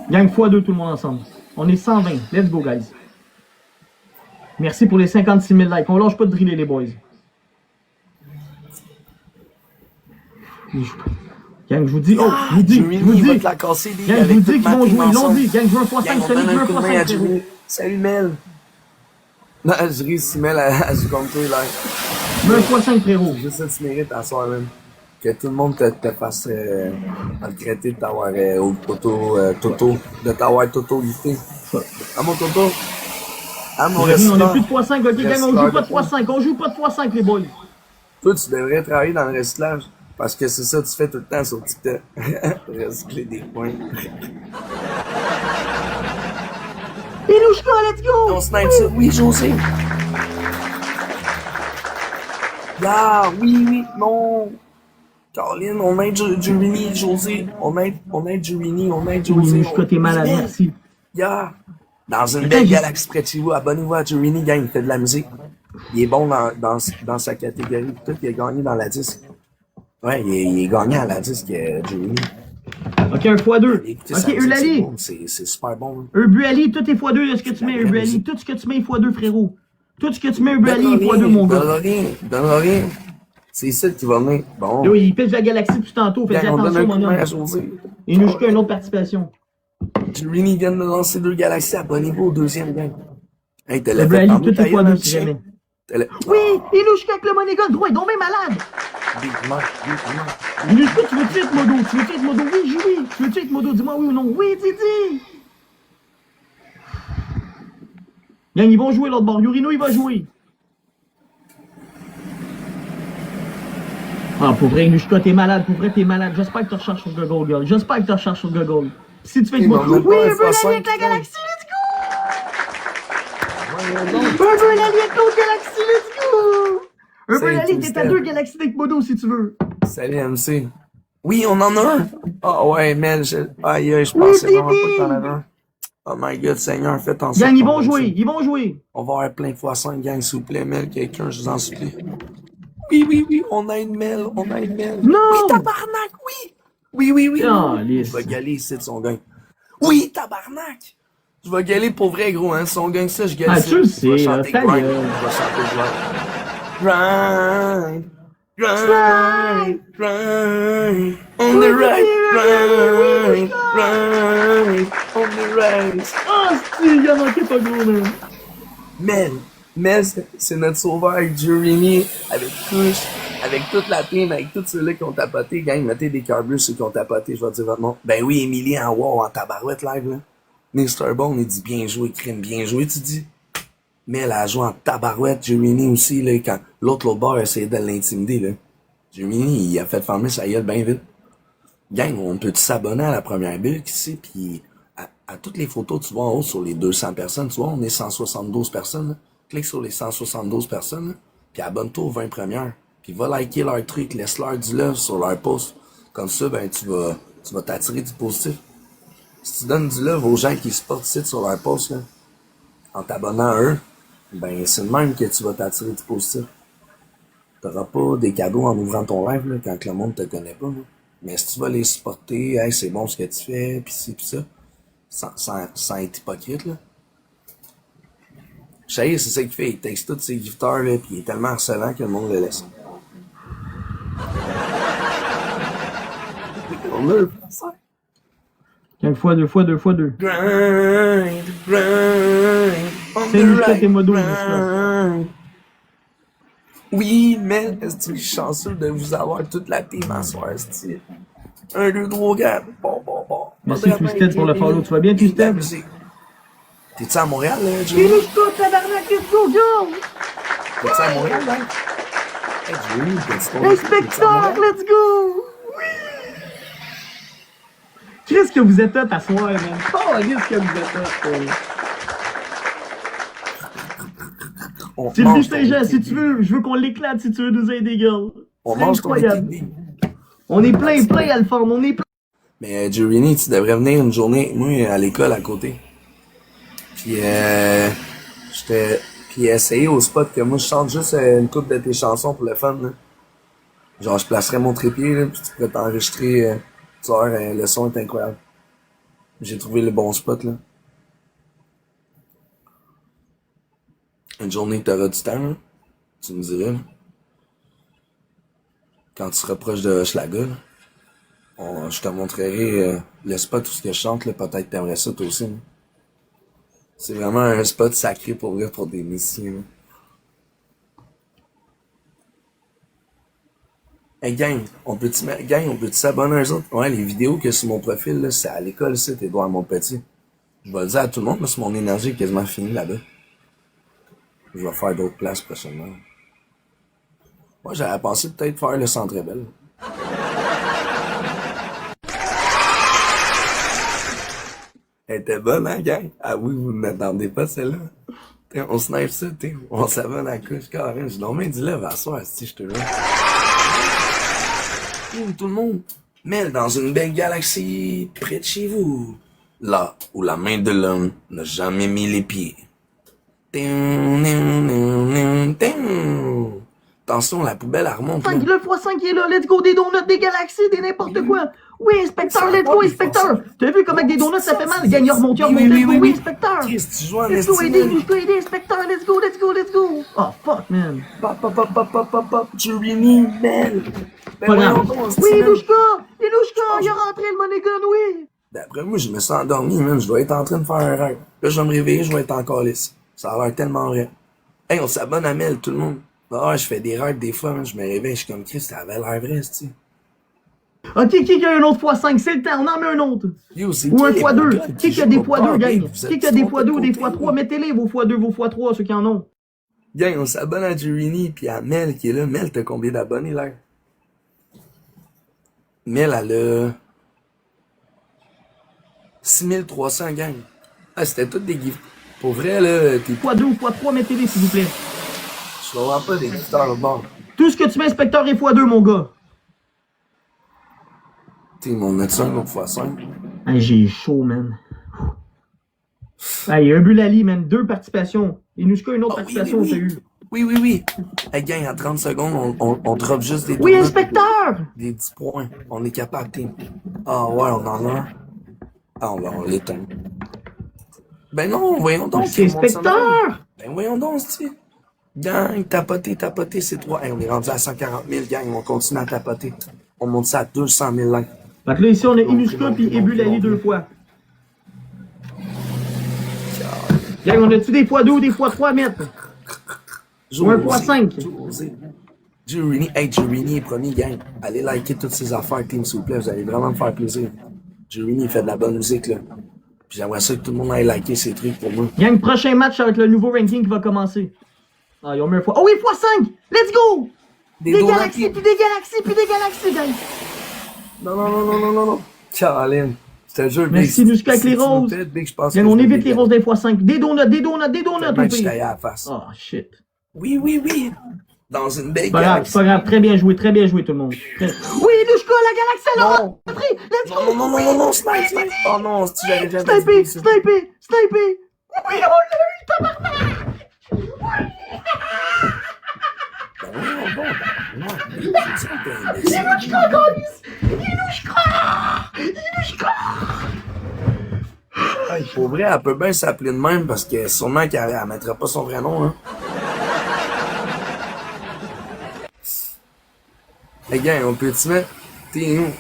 Gang x2, tout le monde ensemble. On est 120, let's go, guys. Merci pour les 56 000 likes. On lâche pas de driller, les boys. Gang, je vous dis, oh, je vous dis, gang, je vous dis qu'ils vont jouer, ils l'ont dit, gang, je veux un x5, Sonic, je veux un x5, Salut Mel! Non, je ris si Mel, elle joue comme toi, là. Je veux un x5, frérot. Juste ça, tu mérites à soir, même. Que tout le monde te fasse regretter de t'avoir au Toto, de t'avoir Toto lifté. À mon Toto! À mon restaurant. On a plus de x5, ok, gang, on joue pas de x5, on joue pas de x5, les boys. Toi, tu devrais travailler dans le recyclage. Parce que c'est ça que tu fais tout le temps sur TikTok. Recycler des points. Inushka, let's go! On snipe ça. Oui, José. Yeah, oui, oui, non. Caroline, on aide Jurini, José. On aide Jurini, on aide Oui, José. Mishka, t'es Oui, malade, man. merci. Yeah. Dans une Attends, belle galaxie près de chez vous, abonnez-vous à Jurini, gang, il fait de la musique. Il est bon dans sa catégorie. Tout, il a gagné dans la disque. Ouais, il est gagnant à la disque, Jurini. Ok, un x2. Allez écouter Ok, sa musique, c'est Eulali. bon, c'est super bon. Hein. Urbuali, tout est x2 de ce que C'est tu de la mets, vraie Urbuali. musique. Tout ce que tu mets est x2, frérot. Tout ce que tu mets, Urbuali Donnera est x2, rien, mon gars. donnera rien, donnera rien. C'est ça qui va venir. Yo, Bon. il pêche la galaxie depuis tantôt, faites Gang, on donne attention, un coup mon de main homme. à José. Et nous jusqu'à une autre participation. Jurini vient de lancer 2 galaxies, abonnez-vous au deuxième, gang. Hey, t'as l'as fait Urbuali, tantôt, tout est ta gueule, x2 un si petit chien? jamais. Oh, Oui, Inushka avec le Monégal, gros, il est donc bien malade. big man, big man. Inushka, tu veux-tu être modo? Tu veux-tu être modo? Oui, oui. Tu veux-tu être modo? Dis-moi oui ou non. Oui, Didi. Gang, ils vont jouer l'autre bord. Yurino, il va jouer. Ah, pour vrai, Inushka, t'es malade. Pour vrai, t'es malade. J'espère que tu recherches sur Google, girl. J'espère que tu recherches sur Google. Si tu fais que moi. Oui, un peu l'allié avec la galaxie, let's go! Un peu l'allié avec l'autre galaxie, let's go! Un peu l'allié, t'es à 2 galaxies avec modo si tu veux. Salut, MC. Oui, on en a un. Ah ouais, man, aïe, je pensais vraiment pas que t'en avais un. Oh my god, Seigneur, faites en sorte. Gang, ils vont jouer, ils vont jouer. On va avoir plein de fois 5, gang, s'il vous plaît, Mel, quelqu'un, je vous en supplie. Oui, oui, oui, on a une Mel, on a une Mel. Non! Oui, tabarnak, oui! Oui, oui, oui. Ah, Je lisse. vais galer ici de son gang. Oui, tabarnak! Je vais galer pour vrai, gros, hein. Son gang, ça, je gale Ah, ici. tu le Je vais sais, chanter ta grind. gueule. Je vais chanter grind. Grind, grind, on the right, grind, grind, on the right. Ah, si, il y en a qui est pas gros, man. Mel, c'est notre sauveur avec Jurini, avec Kush, avec toute la team, avec tous ceux-là qui ont tapoté. Gang, mettez des cœurs bleus ceux qui ont tapoté, je vais dire votre nom. Ben oui, Émilie en wow, en tabarouette live, là. Mr. Bone, il dit bien joué, crime, bien joué, tu dis. Mais elle a joué en tabarouette, Jurini aussi, là, quand l'autre bord essayait de l'intimider, là. Jurini, il a fait fermer sa gueule bien vite. Gang, on peut s'abonner à la première bulle ici, puis à toutes les photos, tu vois en haut sur les 200 personnes, tu vois, on est 172 personnes, là. Clique sur les 172 personnes, là, puis abonne-toi aux 20 premières. Puis va liker leur truc, laisse-leur du love sur leur post. Comme ça, ben tu vas t'attirer du positif. Si tu donnes du love aux gens qui se portent ici sur leur post, là, en t'abonnant à eux, ben c'est le même que tu vas t'attirer du positif. T'auras pas des cadeaux en ouvrant ton live là, quand le monde te connaît pas. Là. Mais si tu vas les supporter, hey, c'est bon ce que tu fais, pis ci pis ça, sans être hypocrite, là. Chahir, c'est ça qu'il fait, il texte tous ses gifteurs, là, pis il est tellement harcelant que le monde le laisse. On a le français. 1 fois 2 fois 2 fois 2. Grind, grind, on C'est the Mishka, right t'es modo, grind. Oui, mais est-ce que je suis chanceux de vous avoir toute la team en soir, c'est 1, 2, 3, 4. Bon. Merci Twisted pour le follow. Tu vas bien, Twisted? T'es-tu à Montréal, là, Joey? Mishka, tabarnak, let's go, go! T'es-tu à Montréal, là? Hey, Joey, t'es-tu tombé? Inspecteur, let's go! Qu'est-ce que vous êtes hot à soir, man? Oh, qu'est-ce que vous êtes hot, Sylvie Saint-Jean, si tu veux, je veux qu'on l'éclate si tu veux nous aider, girl. On C'est mange ton incroyable. équipe. On est plein, à le faire, on est plein. Mais Jurini, tu devrais venir une journée avec moi à l'école à côté. Puis puis essayer au spot que moi je chante juste une couple de tes chansons pour le fun, là. Genre je placerais mon trépied, là, puis tu pourrais t'enregistrer, tu vois, le son est incroyable. J'ai trouvé le bon spot, là. Une journée t'auras du temps, là. Tu me dirais, là. Quand tu seras proche de Hochelaga, là. Je te montrerai le spot où ce que je chante, là, peut-être t'aimerais ça toi aussi. Là. C'est vraiment un spot sacré pour vrai pour des musiciens. Là. Hey gang, on peut-tu s'abonner à eux autres? Ouais, les vidéos que sur mon profil, là, c'est à l'école, ça, Édouard Montpetit. Je vais le dire à tout le monde, parce que mon énergie est quasiment finie là-bas. Je vais faire d'autres places prochainement. Moi, j'avais pensé peut-être faire le Centre Bell. Elle était bonne, hein, gang? Ah oui, vous ne m'attendez pas, celle-là? T'sais, on snipe ça, t'sais. On s'abonne à la couche, carrément. J'ai non, mais dis-le, à soir, si je te veux. Tout le monde. Mel dans une belle galaxie près de chez vous. Là où la main de l'homme n'a jamais mis les pieds. Attention, la poubelle, elle remonte. 5, le x5 est là, let's go, des donuts, des galaxies, des n'importe quoi. Oui, inspecteur, let's go, inspecteur. T'as vu comment avec des donuts ça fait mal? Gagne, remonte, oui, inspecteur. Tu joues en Let's go, aider, inspecteur, let's go, let's go, let's go. Oh, fuck, man. Pop, Jurini, Mel. Pas grave. Oui, Ilouchka, il a rentré le money gun, oui. D'après moi, je me sens endormi, même. Je dois être en train de faire un rêve. Là, je vais me réveiller, je vais être encore lisse. Ça a l'air tellement vrai. Hey, on s'abonne à Mel, tout le monde. Ah, je fais des rêves des fois, man. Je me réveille, je suis comme Chris, ça avait l'air vrai, tu sais. Ok, qui a un autre x5? C'est le temps, on en met un autre. Yo, c'est Ou un qui, x2. Qui a des x2, gang? Qui a des x2 ou des x3? x3? Mettez-les, vos x2, vos x3, ceux qui en ont. Gang, on s'abonne à Jurini pis à Mel qui est là. Mel, t'as combien d'abonnés, là? Mel, elle a 6300, gang. Ah, c'était toutes des gifs. Pour vrai, là, t'es x2 ou x3, mettez-les, s'il vous plaît. Je comprends pas des guitares, bon. Tout ce que tu mets, inspecteur, est x2, mon gars. T'es mon médecin, l'autre fois 5. Hey, j'ai chaud, man. Hey, un Bulali, man. 2 participations. Inushka, une autre participation, oui. t'as eu. Oui. Hey, gang, en 30 secondes, on drop juste des Oui, donuts, inspecteur! des 10 points. On est capable, team. Ah, ouais, on en a un. Ah, on l'éteint. Ben non, voyons donc. C'est inspecteur! Ben voyons donc, c'est. Gang, tapoter, c'est 3. Hey, on est rendu à 140 000, gang. On continue à tapoter. On monte ça à 200 000 likes. Fait que là, ici, on a Inushka puis Ebulali 2 fois. Gang, on a-tu des x2 ou des x3 à mettre? Ou un x5? Jurini est premier, gang. Allez liker toutes ces affaires, team, s'il vous plaît. Vous allez vraiment me faire plaisir. Jurini, il fait de la bonne musique, là. Puis j'aimerais ça que tout le monde aille liker ces trucs pour moi. Gang, prochain match avec le nouveau ranking qui va commencer. Ah, ils ont mis un x. Oh oui, x5! Let's go! Des galaxies, puis des galaxies, puis des galaxies, gang! Non. Caroline. Je te jure, merci, Inushka avec les roses. Gang, on évite les roses des x5. Des donuts, au pire. À la face. Oh, shit. Oui. Dans une belle galaxie. Pas grave. Très bien joué, tout le monde. Oui, Inushka, la galaxie, là! Let's go! Non, snipe. Oh non, si tu l'avais jamais dit. Sniper! Oui, on l'a eu, tabarnak! Inushka! Hey, pour vrai, elle peut bien s'appeler de même parce que sûrement qu'elle ne mettra pas son vrai nom, hein. Les gars, on peut-tu mettre,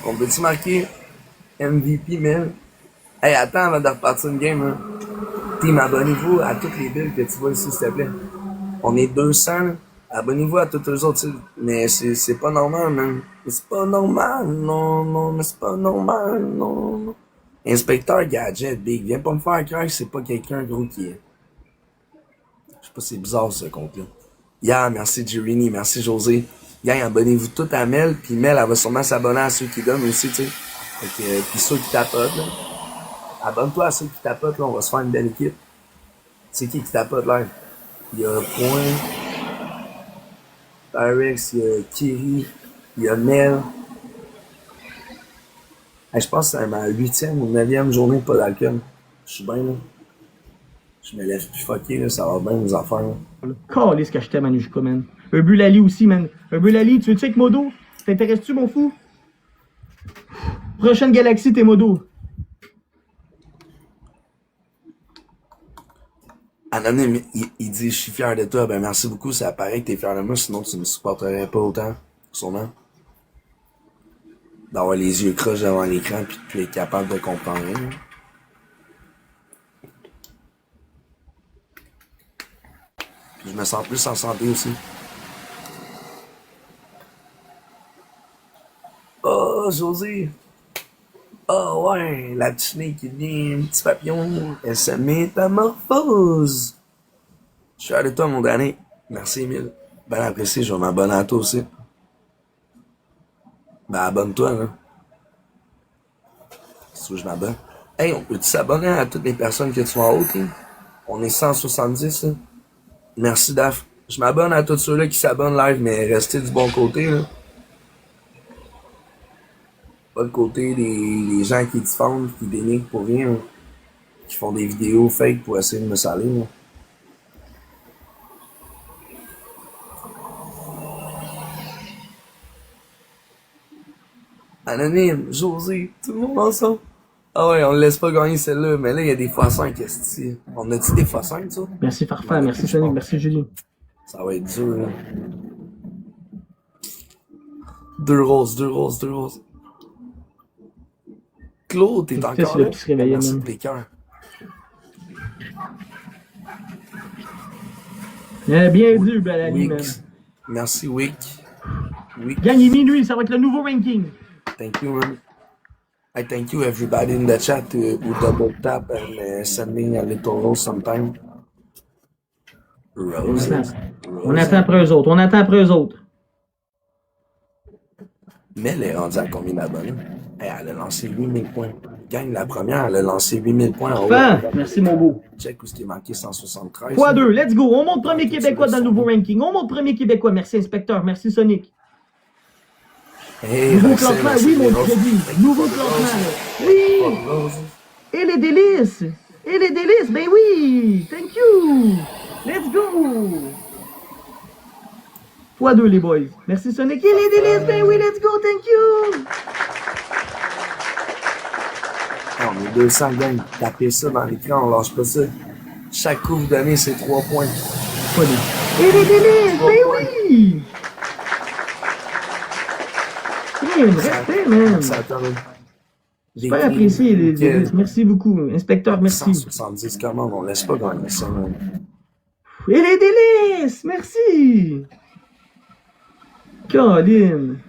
on peut-tu marquer MVP, Mel? Hey, attends avant de repartir une game, hein. Team, abonnez-vous à toutes les billes que tu vois ici, s'il te plaît. On est 200, là. Abonnez-vous à tous les autres, mais c'est pas normal, man. C'est pas normal, non, mais c'est pas normal, non. Inspecteur Gadget, Big, viens pas me faire croire que c'est pas quelqu'un gros qui est. Je sais pas, c'est bizarre ce compte-là. Yeah, merci Jurini, merci José. Gang, abonnez-vous tous à Mel, puis Mel, elle va sûrement s'abonner à ceux qui donnent aussi, tu sais. Puis ceux qui tapotent, là. Abonne-toi à ceux qui tapotent, là, on va se faire une belle équipe. C'est qui tapote, là? Il y a Point, Pyrex, il y a Kiri, il y a Mel. Hey, je pense que c'est ma 8e ou 9e journée de pas d'alcool. Je suis bien, là. Je me lève plus fucké, là, ça va bien nos affaires, là. Calisse que je t'aime, Anushka, man. Un Bulali aussi, man. Un Bulali, tu veux-tu avec Modo? T'intéresses-tu, mon fou? Prochaine galaxie, t'es Modo. Anonyme, il dit « Je suis fier de toi ». Ben merci beaucoup, ça paraît que t'es fier de moi, sinon tu me supporterais pas autant, sûrement. D'avoir les yeux croches devant l'écran puis de plus être capable de comprendre rien. Puis je me sens plus en santé aussi. Oh, José! Oh ouais, la petite fille qui devient un petit papillon, elle se métamorphose. Je suis fier de toi, mon Danny. Merci, Emile. Ben apprécié, je vais m'abonner à toi aussi. Ben abonne-toi, là. Si tu veux, je m'abonne. Hey, on peut-tu s'abonner à toutes les personnes que tu vois en haut, hein? On est 170, là. Merci, Daf. Je m'abonne à tous ceux-là qui s'abonnent live, mais restez du bon côté, là. Pas le côté des gens qui diffament, qui dénigrent pour rien, là. Qui font des vidéos fake pour essayer de me saler, là. Anonyme, José, tout le monde ensemble. Ah ouais, on le laisse pas gagner celle-là, mais là, il y a des x5, qu'est-ce que on a-tu des x5, ça? Merci Farfa, merci Sonic, merci Julie. Ça va être dur, là. 2 roses, 2 roses, 2 roses. Claude, t'es encore C'est là? le petit réveillé, Merci même. pour les cœurs. Bien vu, Balali, man. Wick. Merci, Wick. Wick. Gang, il est minuit, ça va être le nouveau ranking. Thank you, man. I thank you, everybody in the chat who double tap and sending a little rose sometime. Rose. On attend après eux autres, on attend après eux autres. Mais elle est rendue à combien d'abonnés? Hey, elle a lancé 8000 points. Gang, la première, elle a lancé 8000 points en haut. Merci, mon beau. Check où ce qui est marqué 173. x2, let's go. On monte premier Québécois dans le nouveau ranking. On monte premier Québécois. Merci, inspecteur. Merci, Sonic. Hey, Nouveau Roxane, classement, merci oui, les mon roses. crédit. Nouveau classement, là. Oui. Rose. Et les délices. Et les délices, ben oui. Thank you. Let's go. x2, les boys. Merci, Sonic. Et les délices, ben oui, let's go. Thank you. Ah, on est 200, gang. Tapez ça dans l'écran, on lâche pas ça. Chaque coup, vous donnez, c'est 3 points. Et les délices, ben oui. Respect, man. Ça attend. Super apprécié, les délices. Merci beaucoup. Inspecteur, merci. 170 commandes, on laisse pas gagner ça, man. Et les délices, merci. Caroline.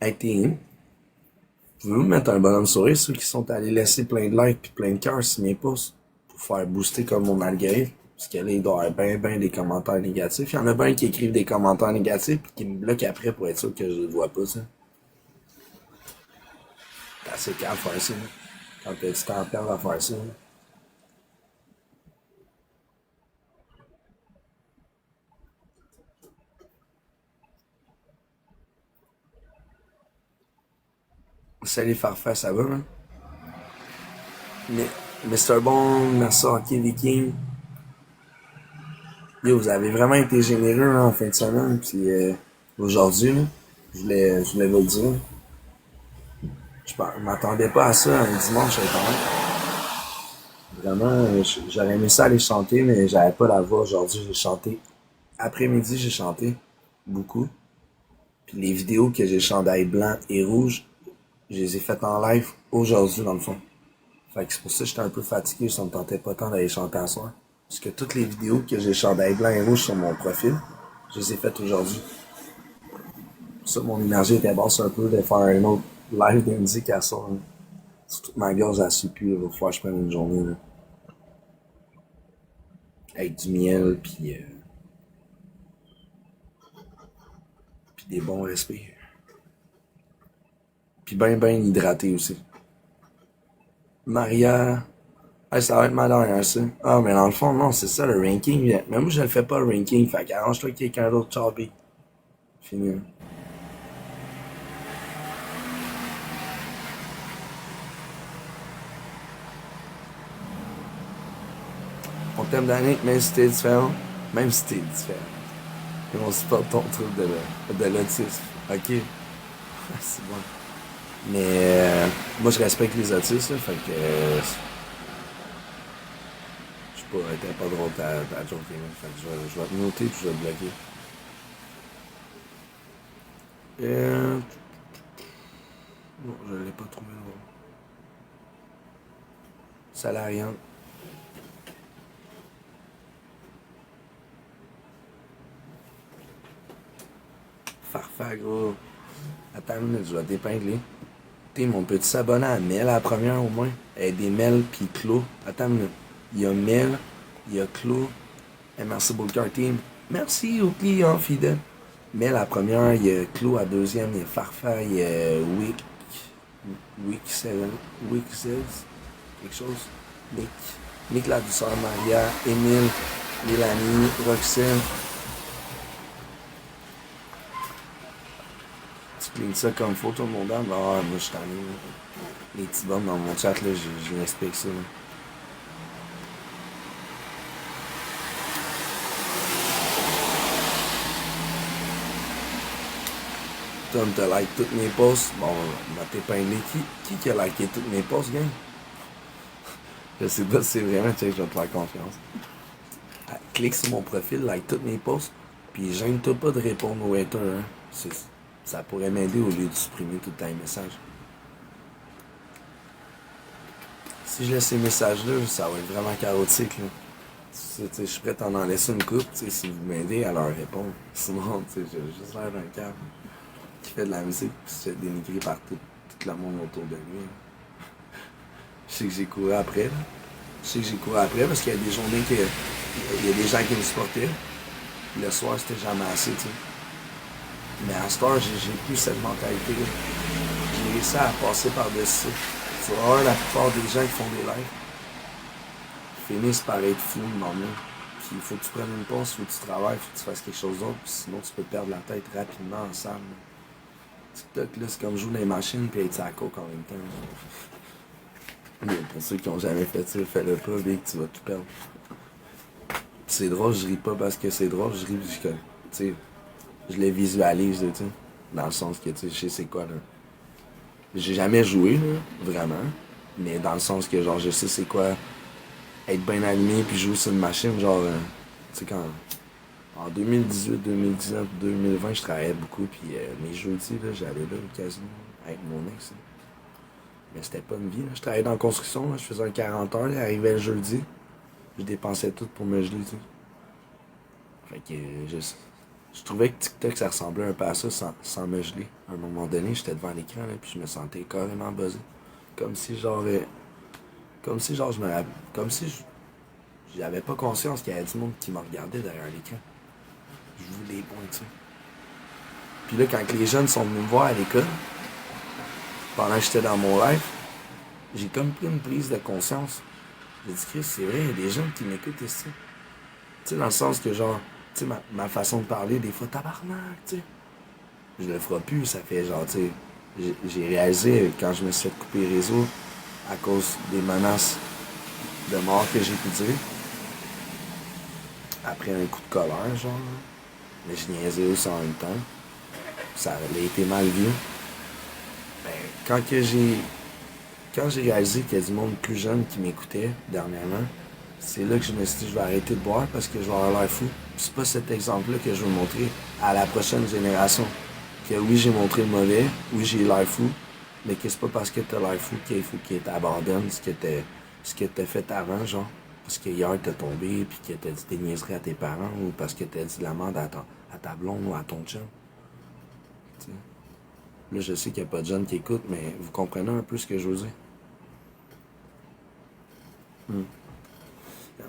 Hey, Team, pouvez-vous mettre un bonhomme sourire, ceux qui sont allés laisser plein de likes pis plein de cœurs sur mes pouces, pour faire booster comme mon algorithme? Parce que là, il doit y avoir ben des commentaires négatifs. Il y en a ben qui écrivent des commentaires négatifs pis qui me bloquent après pour être sûr que je le vois pas, ça. C'est assez calme à faire ça, là. Quand tu t'en perds à faire ça, là. Salut Farfa, ça va, hein? Mais, Mr. Bond, merci Hockey Viking. Yo, vous avez vraiment été généreux là, en fin de semaine, puis aujourd'hui, là, je voulais vous le dire. Je m'attendais pas à ça un dimanche à Vraiment, j'aurais aimé ça aller chanter, mais j'avais pas la voix aujourd'hui. J'ai chanté. Après-midi, j'ai chanté beaucoup. Puis les vidéos que j'ai chandail blanc et rouge, je les ai faites en live aujourd'hui, dans le fond. Fait que c'est pour ça que j'étais un peu fatigué, ça me tentait pas tant d'aller chanter à soir. Parce que toutes les vidéos que j'ai chandail blanc et rouge sur mon profil, je les ai faites aujourd'hui. Pour ça, mon énergie était basse un peu de faire un autre live de musique à soir. Hein. Surtout que ma gorge a su plus, il va falloir que je prenne une journée. Là. Avec du miel, puis des bons respects. Puis ben hydraté aussi. Maria... Ah, ça va être ma dernière, ça. Ah, mais dans le fond, non, c'est ça, le ranking. Mais moi, je le fais pas, le ranking. Fait qu'arrange-toi avec quelqu'un d'autre, Charby. Fini. On t'aime d'Annick, même si t'es différent. Même si t'es différent. Et on supporte ton truc de l'autisme. Ok? C'est bon. Mais moi, je respecte les autistes, là, fait que... t'es pas drôle ta joke, fait que je vais te noter puis je vais te bloquer. Non, je l'ai pas trouvé drôle. Salariant. Farfa, gros. Attends une minute, je vais t'épingler. T'es on peut-tu s'abonner à Mel à la première au moins? Des Mel pis Clos. Attends une minute. Il y a Mel, il y a Clos. Et merci beaucoup, team. Merci aux clients fidèles. Mel à la première, il y a Clos à la deuxième, il y a Farfa, il y a Wick 7, quelque chose. Wick. Nick la douceur, Maria, Émile, Mélanie, Roxane. Tu clignes ça comme faut, tout le monde. Ah, moi, je suis tanné. Les petits bombes dans mon chat, là, je m'explique ça. Là. Tom, t'as like toutes mes posts. Bon, m'a t'épinglé. Qui a liké toutes mes posts, gang? Je sais pas si c'est vraiment, tu sais, je vais te faire confiance. Clique sur mon profil, like toutes mes posts, puis gêne-toi pas de répondre aux haters, hein. Ça pourrait m'aider au lieu de supprimer tout le temps les messages. Si je laisse ces messages-là, ça va être vraiment chaotique, là. Je suis prêt à en laisser une coupe, si vous m'aidez à leur répondre. Sinon, j'ai juste l'air d'un câble qui fait de la musique, puis se fait dénigrer par tout le monde autour de lui. Hein. Je sais que j'ai couru après, là. Je sais que j'ai couru après parce qu'il y a des journées que il y a des gens qui me supportaient. Le soir, c'était jamais assez, tu sais. Mais à ce heure, j'ai plus cette mentalité. J'ai réussi à passer par-dessus ça. Tu vas voir la plupart des gens qui font des lives finissent par être fous de moment. Puis il faut que tu prennes une pause, il faut que tu travailles, il faut que tu fasses quelque chose d'autre. Sinon, tu peux perdre la tête rapidement en salle. TikTok, là, c'est comme jouer dans les machines et être à la coke en même temps. Mais pour ceux qui n'ont jamais fait ça, fais-le pas, Big, tu vas tout perdre. C'est drôle, je ris pas parce que c'est drôle, je ris parce que, tu sais, je les visualise, tu sais, dans le sens que, tu sais, je sais c'est quoi, là. J'ai jamais joué, là, vraiment, mais dans le sens que, genre, je sais c'est quoi être bien allumé puis jouer sur une machine, genre, tu sais, quand, en 2018, 2019, 2020, je travaillais beaucoup, puis mes jeudis, là, j'allais là, au casino, avec mon ex, là. Mais c'était pas une vie, là. Je travaillais dans la construction, là, je faisais un 40 heures, là, arrivait le jeudi. Je dépensais tout pour me geler, tu sais. Fait que je trouvais que TikTok, ça ressemblait un peu à ça sans me geler. À un moment donné, j'étais devant l'écran, là, puis je me sentais carrément buzzé. Comme si, genre, comme si j'avais pas conscience qu'il y avait du monde qui me regardait derrière l'écran. Je voulais des points, tu sais. Puis là, quand les jeunes sont venus me voir à l'école, pendant que j'étais dans mon live, j'ai comme pris une prise de conscience. J'ai dit, Chris, c'est vrai, il y a des gens qui m'écoutent ici. Tu sais, dans le sens que, genre, tu sais, ma façon de parler, des fois, tabarnak, tu sais. Je le ferai plus, ça fait, genre, tu sais, j'ai réalisé quand je me suis fait couper les réseaux à cause des menaces de mort que j'ai pu dire. Après un coup de colère, genre. Mais je niaisais aussi en même temps. Ça a été mal vu. Ben, quand j'ai réalisé qu'il y a du monde plus jeune qui m'écoutait dernièrement, c'est là que je me suis dit je vais arrêter de boire parce que je vais avoir l'air fou. C'est pas cet exemple-là que je veux montrer à la prochaine génération. Que oui, j'ai montré le mauvais, oui, j'ai l'air fou, mais que c'est pas parce que t'as l'air fou qu'il faut que t'abandonnes ce que t'as fait avant, genre. Parce que hier t'as tombé puis que t'as dit des niaiseries à tes parents ou parce que t'as dit de la merde à ta blonde ou à ton chum. T'sais. Là, je sais qu'il n'y a pas de jeunes qui écoutent, mais vous comprenez un peu ce que je veux dire. Il n'y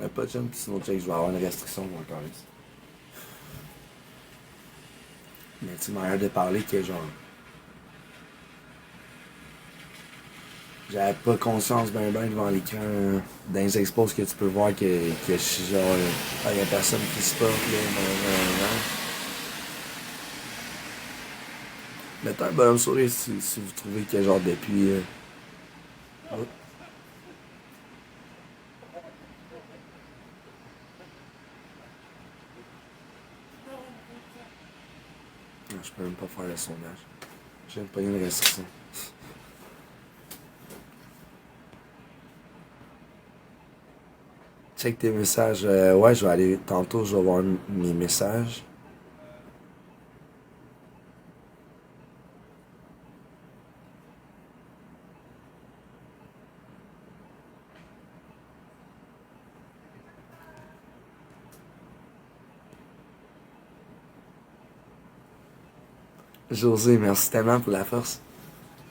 en a pas de jeunes, puis sinon, check, je vais avoir une restriction encore ici. Mais tu m'as l'air de parler que genre. J'avais pas conscience ben devant l'écran dans les expos que tu peux voir que je suis genre. Il y a personne qui se porte là. Mettez un bonhomme sourire si vous trouvez que genre depuis. Oh. Non, je peux même pas faire le sondage. Je viens de pogner une restriction. Check tes messages. Ouais, je vais aller. Tantôt, je vais voir mes messages. José, merci tellement pour la force.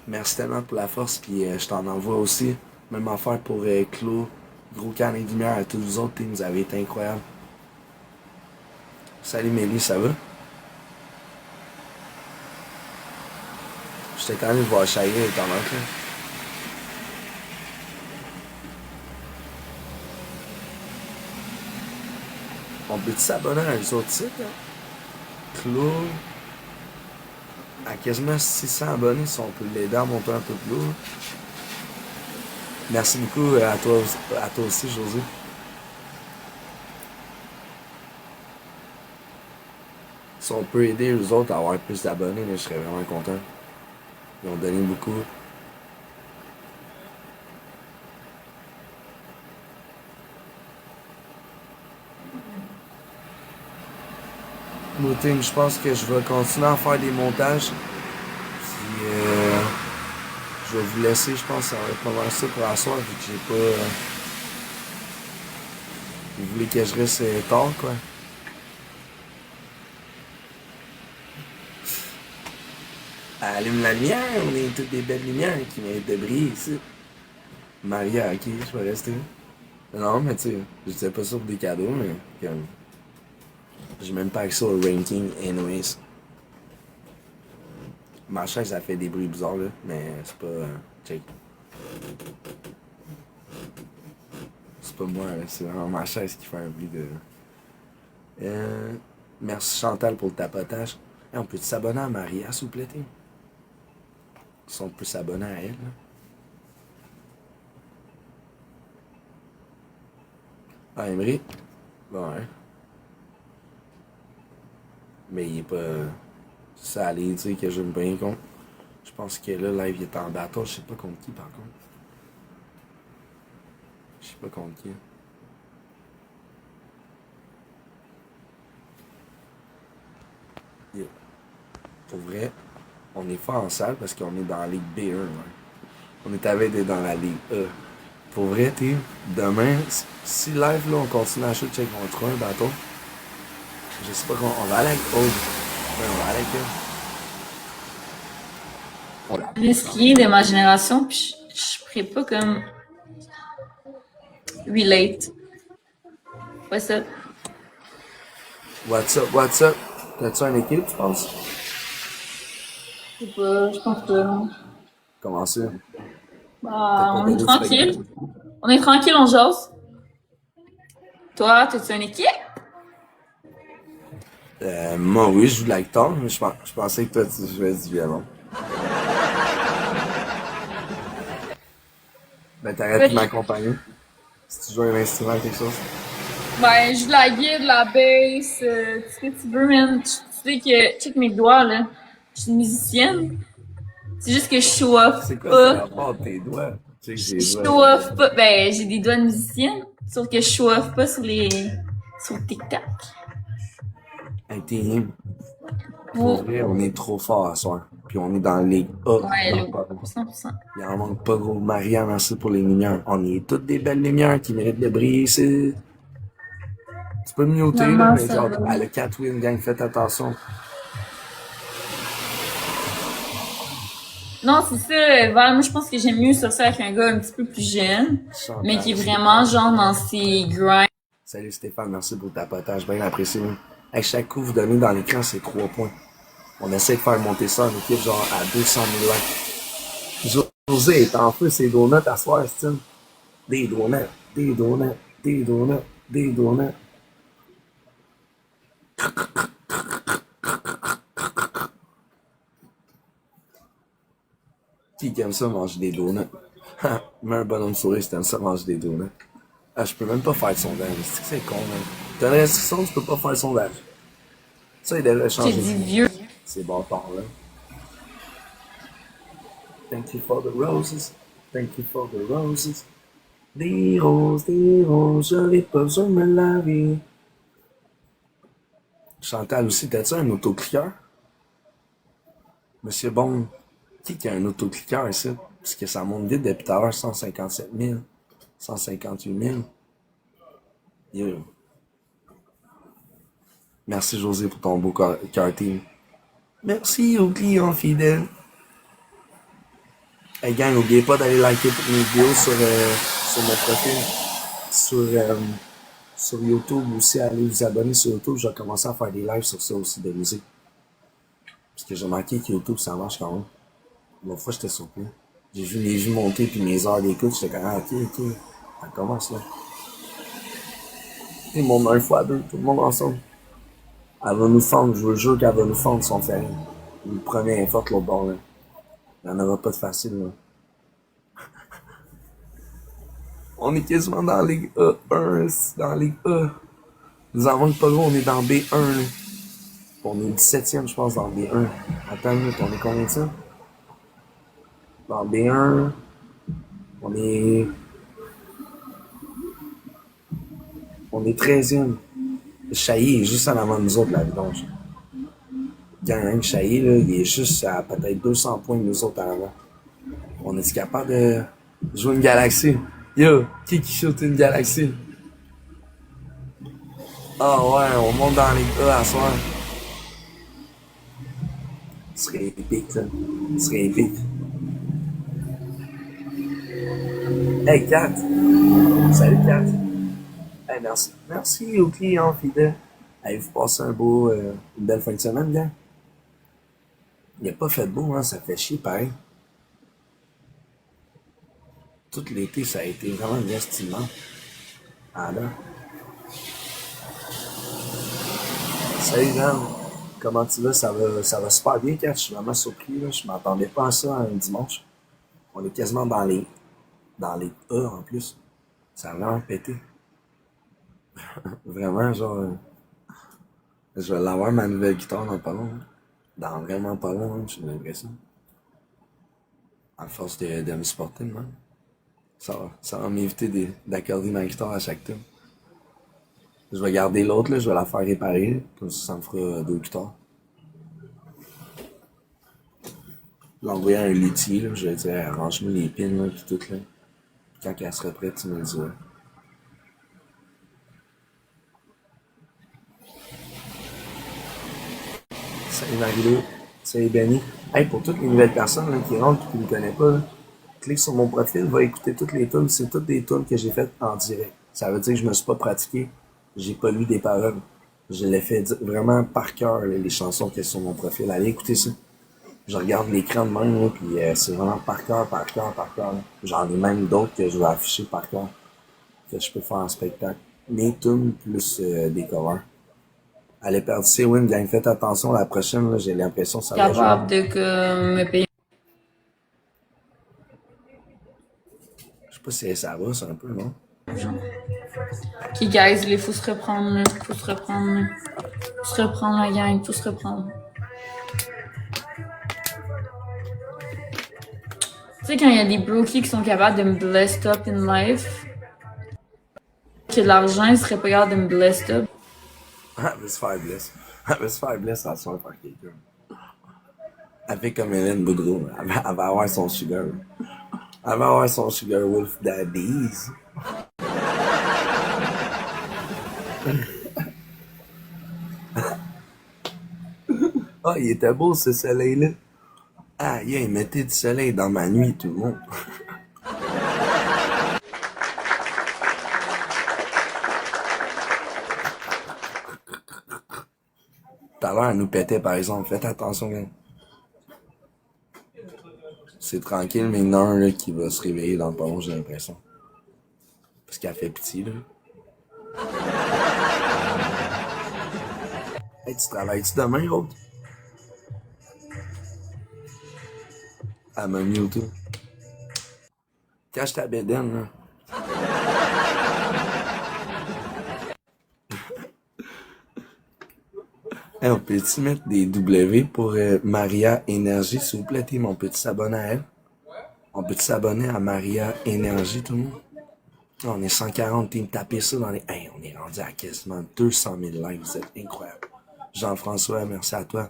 Merci tellement pour la force, puis je t'en envoie aussi. Même affaire pour Claude. Gros can et lumière à tous vous autres, vous avez été incroyables. Salut Mélie, ça va? J'étais quand même voir Chahir et t'en manques là. On peut s'abonner à eux autres sites, hein? Clou. À quasiment 600 abonnés, si on peut l'aider à monter un peu plus haut. Merci beaucoup à toi aussi, José. Si on peut aider eux autres à avoir plus d'abonnés, je serais vraiment content. Ils ont donné beaucoup. Mon team, je pense que je vais continuer à faire des montages. Puis je vais vous laisser, je pense que ça va être pas mal ça pour la soirée, vu que j'ai pas. Vous voulez que je reste tard, quoi. Allume la lumière, on est toutes des belles lumières qui méritent de briller ici. Maria, ok, je vais rester. Non, mais tu sais, je disais pas ça pour des cadeaux, mais comme. J'ai même pas accès au ranking, anyways. Ma chaise, ça fait des bruits bizarres, là, mais c'est pas. Check. C'est pas moi, là, c'est vraiment ma chaise qui fait un bruit de. Merci Chantal pour le tapotage. Hey, on peut s'abonner à Maria, s'il vous plaît, t'es? Si on peut s'abonner à elle, là. Ah, Emery? Bon, hein. Mais il est pas. Ça allait dire que j'aime bien contre. Je pense que là, live, il est en battle. Je sais pas contre qui, par contre. Je sais pas contre qui. Yeah. Pour vrai, on est fort en salle parce qu'on est dans la Ligue B1. Ouais. On est avec d'être dans la Ligue E. Pour vrai, t'es demain, si live, là, on continue à shooter, check, on trouve un bateau. Je sais pas comment. On va aller avec Aude. Ouais, on va aller avec elle. Risqué de ma génération, puis je pourrais pas comme relate. Ouais, ça. What's up, what's up? T'as-tu une équipe, tu penses? Je sais pas, je pense pas. Comment ça? Bah, on est tranquille. On est tranquille, on jase. Toi, t'as-tu une équipe? Moi, oui, je joue de la guitare, mais je pensais que toi, tu jouais du violon. Ben, t'arrêtes de m'accompagner. Si tu joues un instrument, quelque chose. Ben, je joue de la guitare, de la bass, tout ce que tu veux, man. Tu sais que, check mes doigts, là. Je suis une musicienne. C'est juste que je show off C'est quoi pas. ça rapport de tes doigts? Tu sais que Je j'ai show doigts. off pas. Ben, j'ai des doigts de musicienne. Sauf que je show off pas sur TikTok. Hey, t'es rien. Pour Wow. vrai, on est trop fort à soir. Puis on est dans la Ligue A. Ouais, Non, là, pas. 100%. Il en manque pas gros. Maria, merci pour les lumières. On est toutes des belles lumières qui méritent de briller ici. Tu peux me muter, là, Maman, mais ça genre, va. le 4 win, gang, faites attention. Non, c'est ça, Val. Moi, je pense que j'aime mieux sortir avec un gars un petit peu plus jeune, Chantal, mais qui est vraiment, genre, dans ses grinds. Salut Stéphane, merci pour le tapotage, bien apprécié. Avec chaque coup, vous donnez dans l'écran, c'est 3 points. On essaie de faire monter ça en équipe, genre à 200 000 likes. José est en feu, ses donuts à soir, Stine. Des donuts, des donuts, des donuts, des donuts. Qui aime ça manger des donuts? Mets un bonhomme sourire si t'aimes ça manger des donuts. Ah, je peux même pas faire de sondage. C'est con, man. T'as une restriction, tu peux pas faire de sondage. Ça, il devrait J'ai changer. dit vieux. C'est bon par là. Thank you for the roses. Thank you for the roses. Des roses, j'aurais pas besoin de me laver. Chantal aussi, t'as-tu un autocliqueur? Monsieur Bon, qui a un autocliqueur ici? Parce que ça monte vite depuis tout à l'heure, 157 000, 158 000. Yeah. Merci José pour ton beau cœur team. Merci aux clients fidèles. Hey gang, n'oubliez pas d'aller liker toutes mes vidéos sur mon profil. Sur YouTube aussi, allez vous abonner sur YouTube. Je vais commencer à faire des lives sur ça aussi de musique. Parce que j'ai remarqué que YouTube ça marche quand même. L'autre fois j'étais surpris. J'ai vu les vues monter puis mes heures d'écoute, j'étais comme ah, ok, ça commence là. Et mon 1x2, tout le monde ensemble. Elle va nous fendre, je vous jure qu'elle va nous fendre son fait rien. Le premier est fort l'autre bord, là. Il n'y en aura pas de facile, là. On est quasiment dans la Ligue A1, dans la Ligue A. Nous en manque pas gros, on est dans B1, là. On est 17ème, je pense, dans B1. Attends une minute, on est combien de ça? Dans B1, on est... On est 13ème. Chaillé est juste en avant de nous autres, la vidange. Gang, Chaillé, là, il est juste à peut-être 200 points de nous autres en avant. On est capable de jouer une galaxie? Yo, qui shoot une galaxie? Ah ouais, on monte dans les A à soir. Ce serait épique, ça. Ce serait épique. Hey, Kat! Salut, Kat! Hey, merci. Merci aux clients fidèles. Hey, vous passez une belle fin de semaine, gars? Il a pas fait beau, hein? Ça fait chier, pareil. Tout l'été, ça a été vraiment bien stimulant. Ah là. Salut, Jeanne. Comment tu vas? Ça va super bien, Kat. Je suis vraiment surpris, là. Je m'attendais pas à ça un dimanche. On est quasiment dans les A en plus. Ça a vraiment pété. Vraiment, genre, je vais l'avoir ma nouvelle guitare dans pas long. Hein. Dans vraiment pas long, hein, j'ai l'impression. À force de me supporter, man. Ça va m'éviter d'accorder ma guitare à chaque tour. Je vais garder l'autre, là, je vais la faire réparer. Comme ça me fera 2 guitares. Je vais envoyer un luthier, là, je vais dire, arrange-moi les pins, là, pis tout, là. Quand elle sera prête, tu me le diras. Salut Marie-Lou. Salut Benny. Hey, pour toutes les nouvelles personnes là, qui rentrent et qui ne me connaissent pas, là, clique sur mon profil, va écouter toutes les tunes. C'est toutes des tunes que j'ai faites en direct. Ça veut dire que je me suis pas pratiqué. J'ai pas lu des paroles. Je l'ai fait vraiment par cœur, là, les chansons qui sont sur mon profil. Allez écouter ça. Je regarde l'écran de même, là, puis c'est vraiment par cœur, par cœur, par cœur. J'en ai même d'autres que je vais afficher par cœur. Que je peux faire en spectacle. Mes tunes plus des covers. Elle est perdue, c'est Win, gang. Faites attention, la prochaine, là, j'ai l'impression que ça va jouer. Capable de me payer. Je sais pas si ça va, c'est un peu, non? Ok, guys, il faut se reprendre, là. Faut se reprendre, là. Faut se reprendre, la gang. Faut se reprendre. Tu sais, quand il y a des brokies qui sont capables de me blessed up in life, que de l'argent, ils seraient pas capables de me blessed up. Elle veut se faire blesser. Elle veut se faire blesser à soir par quelqu'un. Elle fait comme Hélène Boudreau. Elle va avoir son sugar. Elle va avoir son sugar wolf daddies. Ah, il était beau ce soleil-là. Ah, il mettait du soleil dans ma nuit, tout le monde. Tout à l'heure, elle nous pétait, par exemple. Faites attention, gang. C'est tranquille, mais il y en a un là, qui va se réveiller dans le pas long, j'ai l'impression. Parce qu'elle fait pitié, là. Hey, tu travailles-tu demain, Rode? Elle m'a mis au tout. Cache ta bédaine, là. Hey, on peut-tu mettre des W pour Maria Énergie, s'il vous plaît, Tim? On peut-tu s'abonner à elle? On peut-tu s'abonner à Maria Énergie, tout le monde? On est 140, Tim. Tapez ça dans les... Hey, on est rendu à quasiment 200 000 likes. Vous êtes incroyables. Jean-François, merci à toi.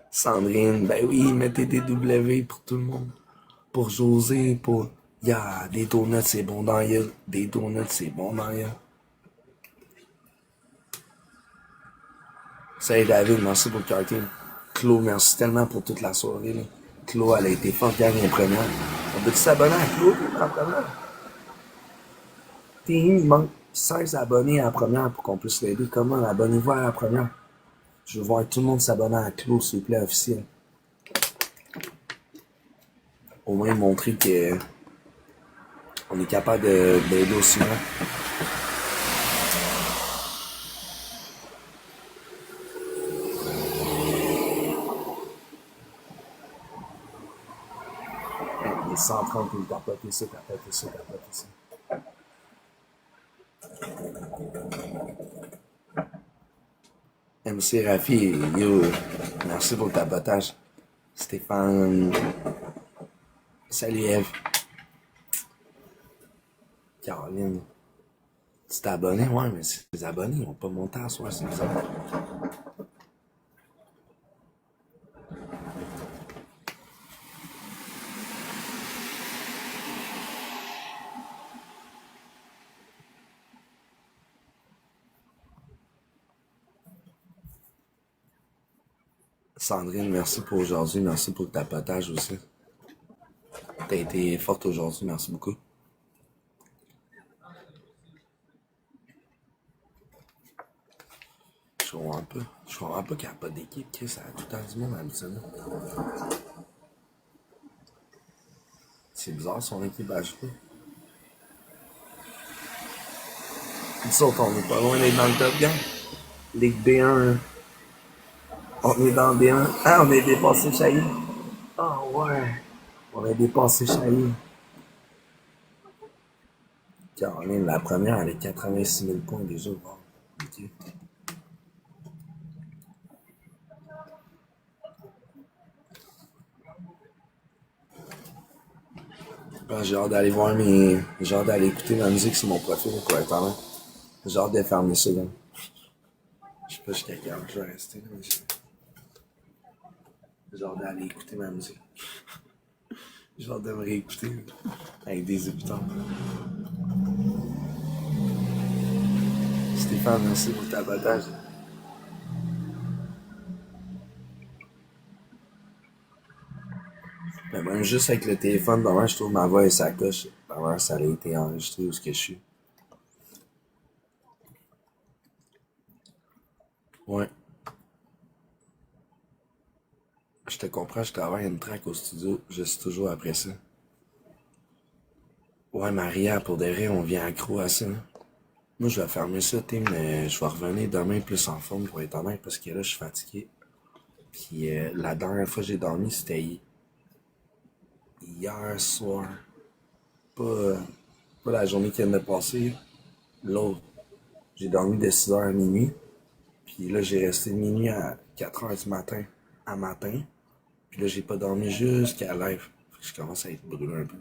Sandrine, ben oui, mettez des W pour tout le monde. Pour José, pour... Yeah, des donuts, c'est bon dans la gueule. Des donuts, c'est bon dans la gueule. Salut David, merci pour le karting. Claude, merci tellement pour toute la soirée. Là. Claude, elle a été forte gang les premières. On peut-tu s'abonner à Claude en première? Il manque 16 abonnés à la première pour qu'on puisse l'aider. Comment? Abonnez-vous à la première. Je veux voir tout le monde s'abonner à Claude, s'il vous plaît, officiel. Au moins montrer que on est capable d'aider aussi loin. 130, il tapoté ça, tapoté ça, tapoté ça. MC Rafi, yo, merci pour le tapotage. Stéphane. Salut Eve. Caroline. Tu t'es abonné? Ouais, mais les abonnés, ils n'ont pas monté à soir, c'est bizarre. Sandrine, merci pour aujourd'hui, merci pour le tapotage aussi. T'as été forte aujourd'hui, merci beaucoup. Je comprends pas qu'il n'y a pas d'équipe, que ça a tout le temps du monde habituellement. C'est bizarre son équipage là. Nous autres, on n'est pas loin d'être dans le top gang. Ligue B1. On est dans B1. Ah, on est dépassé Chahi. Ah ouais. On a dépassé Chahi. Caroline, la première, elle est 86 000 points déjà. Bon. Ok. Ah, j'ai hâte d'aller voir j'ai hâte d'aller écouter ma musique sur mon profil pour être honnête. J'ai hâte de fermer ça là. Je sais pas jusqu'à quelle heure je vais rester là, mais j'ai hâte d'aller écouter ma musique. J'ai hâte de me réécouter avec des écouteurs. Stéphane, merci pour le tapotage. Mais même juste avec le téléphone, vraiment, je trouve ma voix et sa coche. Vraiment, ça a été enregistré où ce que je suis. Ouais. Je te comprends, je travaille une track au studio, je suis toujours après ça. Ouais, Maria, pour de vrai, on vient accro à ça. Hein. Moi, je vais fermer ça, mais je vais revenir demain plus en forme pour être honnête, parce que là, je suis fatigué. Puis la dernière fois que j'ai dormi, c'était hier soir. Pas la journée qui vient de passer, l'autre. J'ai dormi de 6h à minuit. Puis là, j'ai resté de minuit à 4h du matin à matin. Puis là, j'ai pas dormi jusqu'à live. Fait que je commence à être brûlé un peu.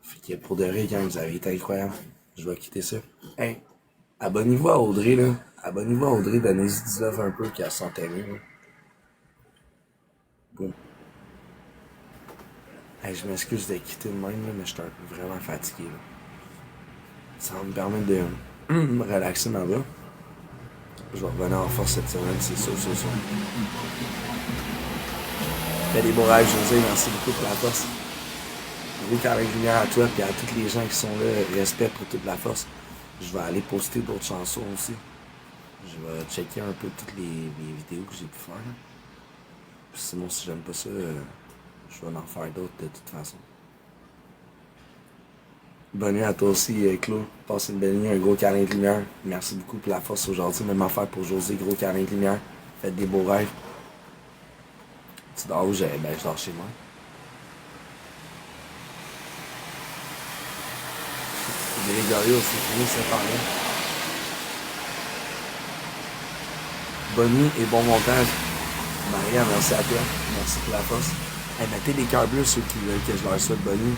Fait que pour de vrai, quand vous avez été incroyable, je vais quitter ça. Hey, abonnez-vous à Audrey, là. Abonnez-vous à Audrey, donnez-y 19 un peu qu'elle sentait mieux, là. Boum. Hey, je m'excuse de quitter de même, là, mais je suis vraiment fatigué, là. Ça va me permettre de me relaxer ma bas. Je vais revenir en force cette semaine, c'est sûr. Fais des beaux rêves, José, merci beaucoup pour la force. Gros câlin de lumière à toi et à tous les gens qui sont là, respect pour toute la force. Je vais aller poster d'autres chansons aussi. Je vais checker un peu toutes les vidéos que j'ai pu faire. Là. Puis sinon, si j'aime pas ça, je vais en faire d'autres de toute façon. Bonne nuit à toi aussi, Claude. Passe une belle nuit, un gros câlin de lumière. Merci beaucoup pour la force aujourd'hui. Même affaire pour José, gros câlin de lumière. Faites des beaux rêves. Tu dors où? Je dors chez moi. Grégorio, c'est fini, c'est parlé. Bonne nuit et bon montage. Maria, merci à toi. Merci pour la force. Hey, mettez des cœurs bleus ceux qui veulent que je leur souhaite bonne nuit.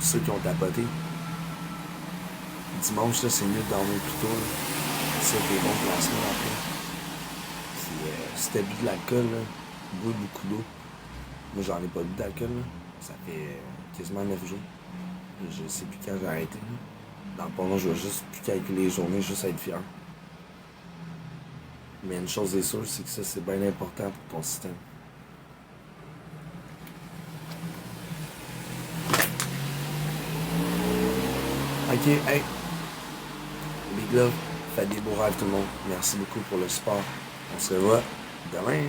Ceux qui ont tapoté. Dimanche, là, c'est mieux de dormir plus tôt. C'est ça qui est bon pour la semaine après. Puis, si t'as bu de l'alcool, bois beaucoup d'eau. Moi, j'en ai pas bu d'alcool. Là. Ça fait quasiment 9 jours. Je sais plus quand j'ai arrêté. Là. Dans le pendant, je vais juste plus calculer les journées, juste être fier. Mais une chose est sûre, c'est que ça, c'est bien important pour ton système. Ok, hey. Big love. Faites des beaux rêves tout le monde. Merci beaucoup pour le support. On se revoit demain.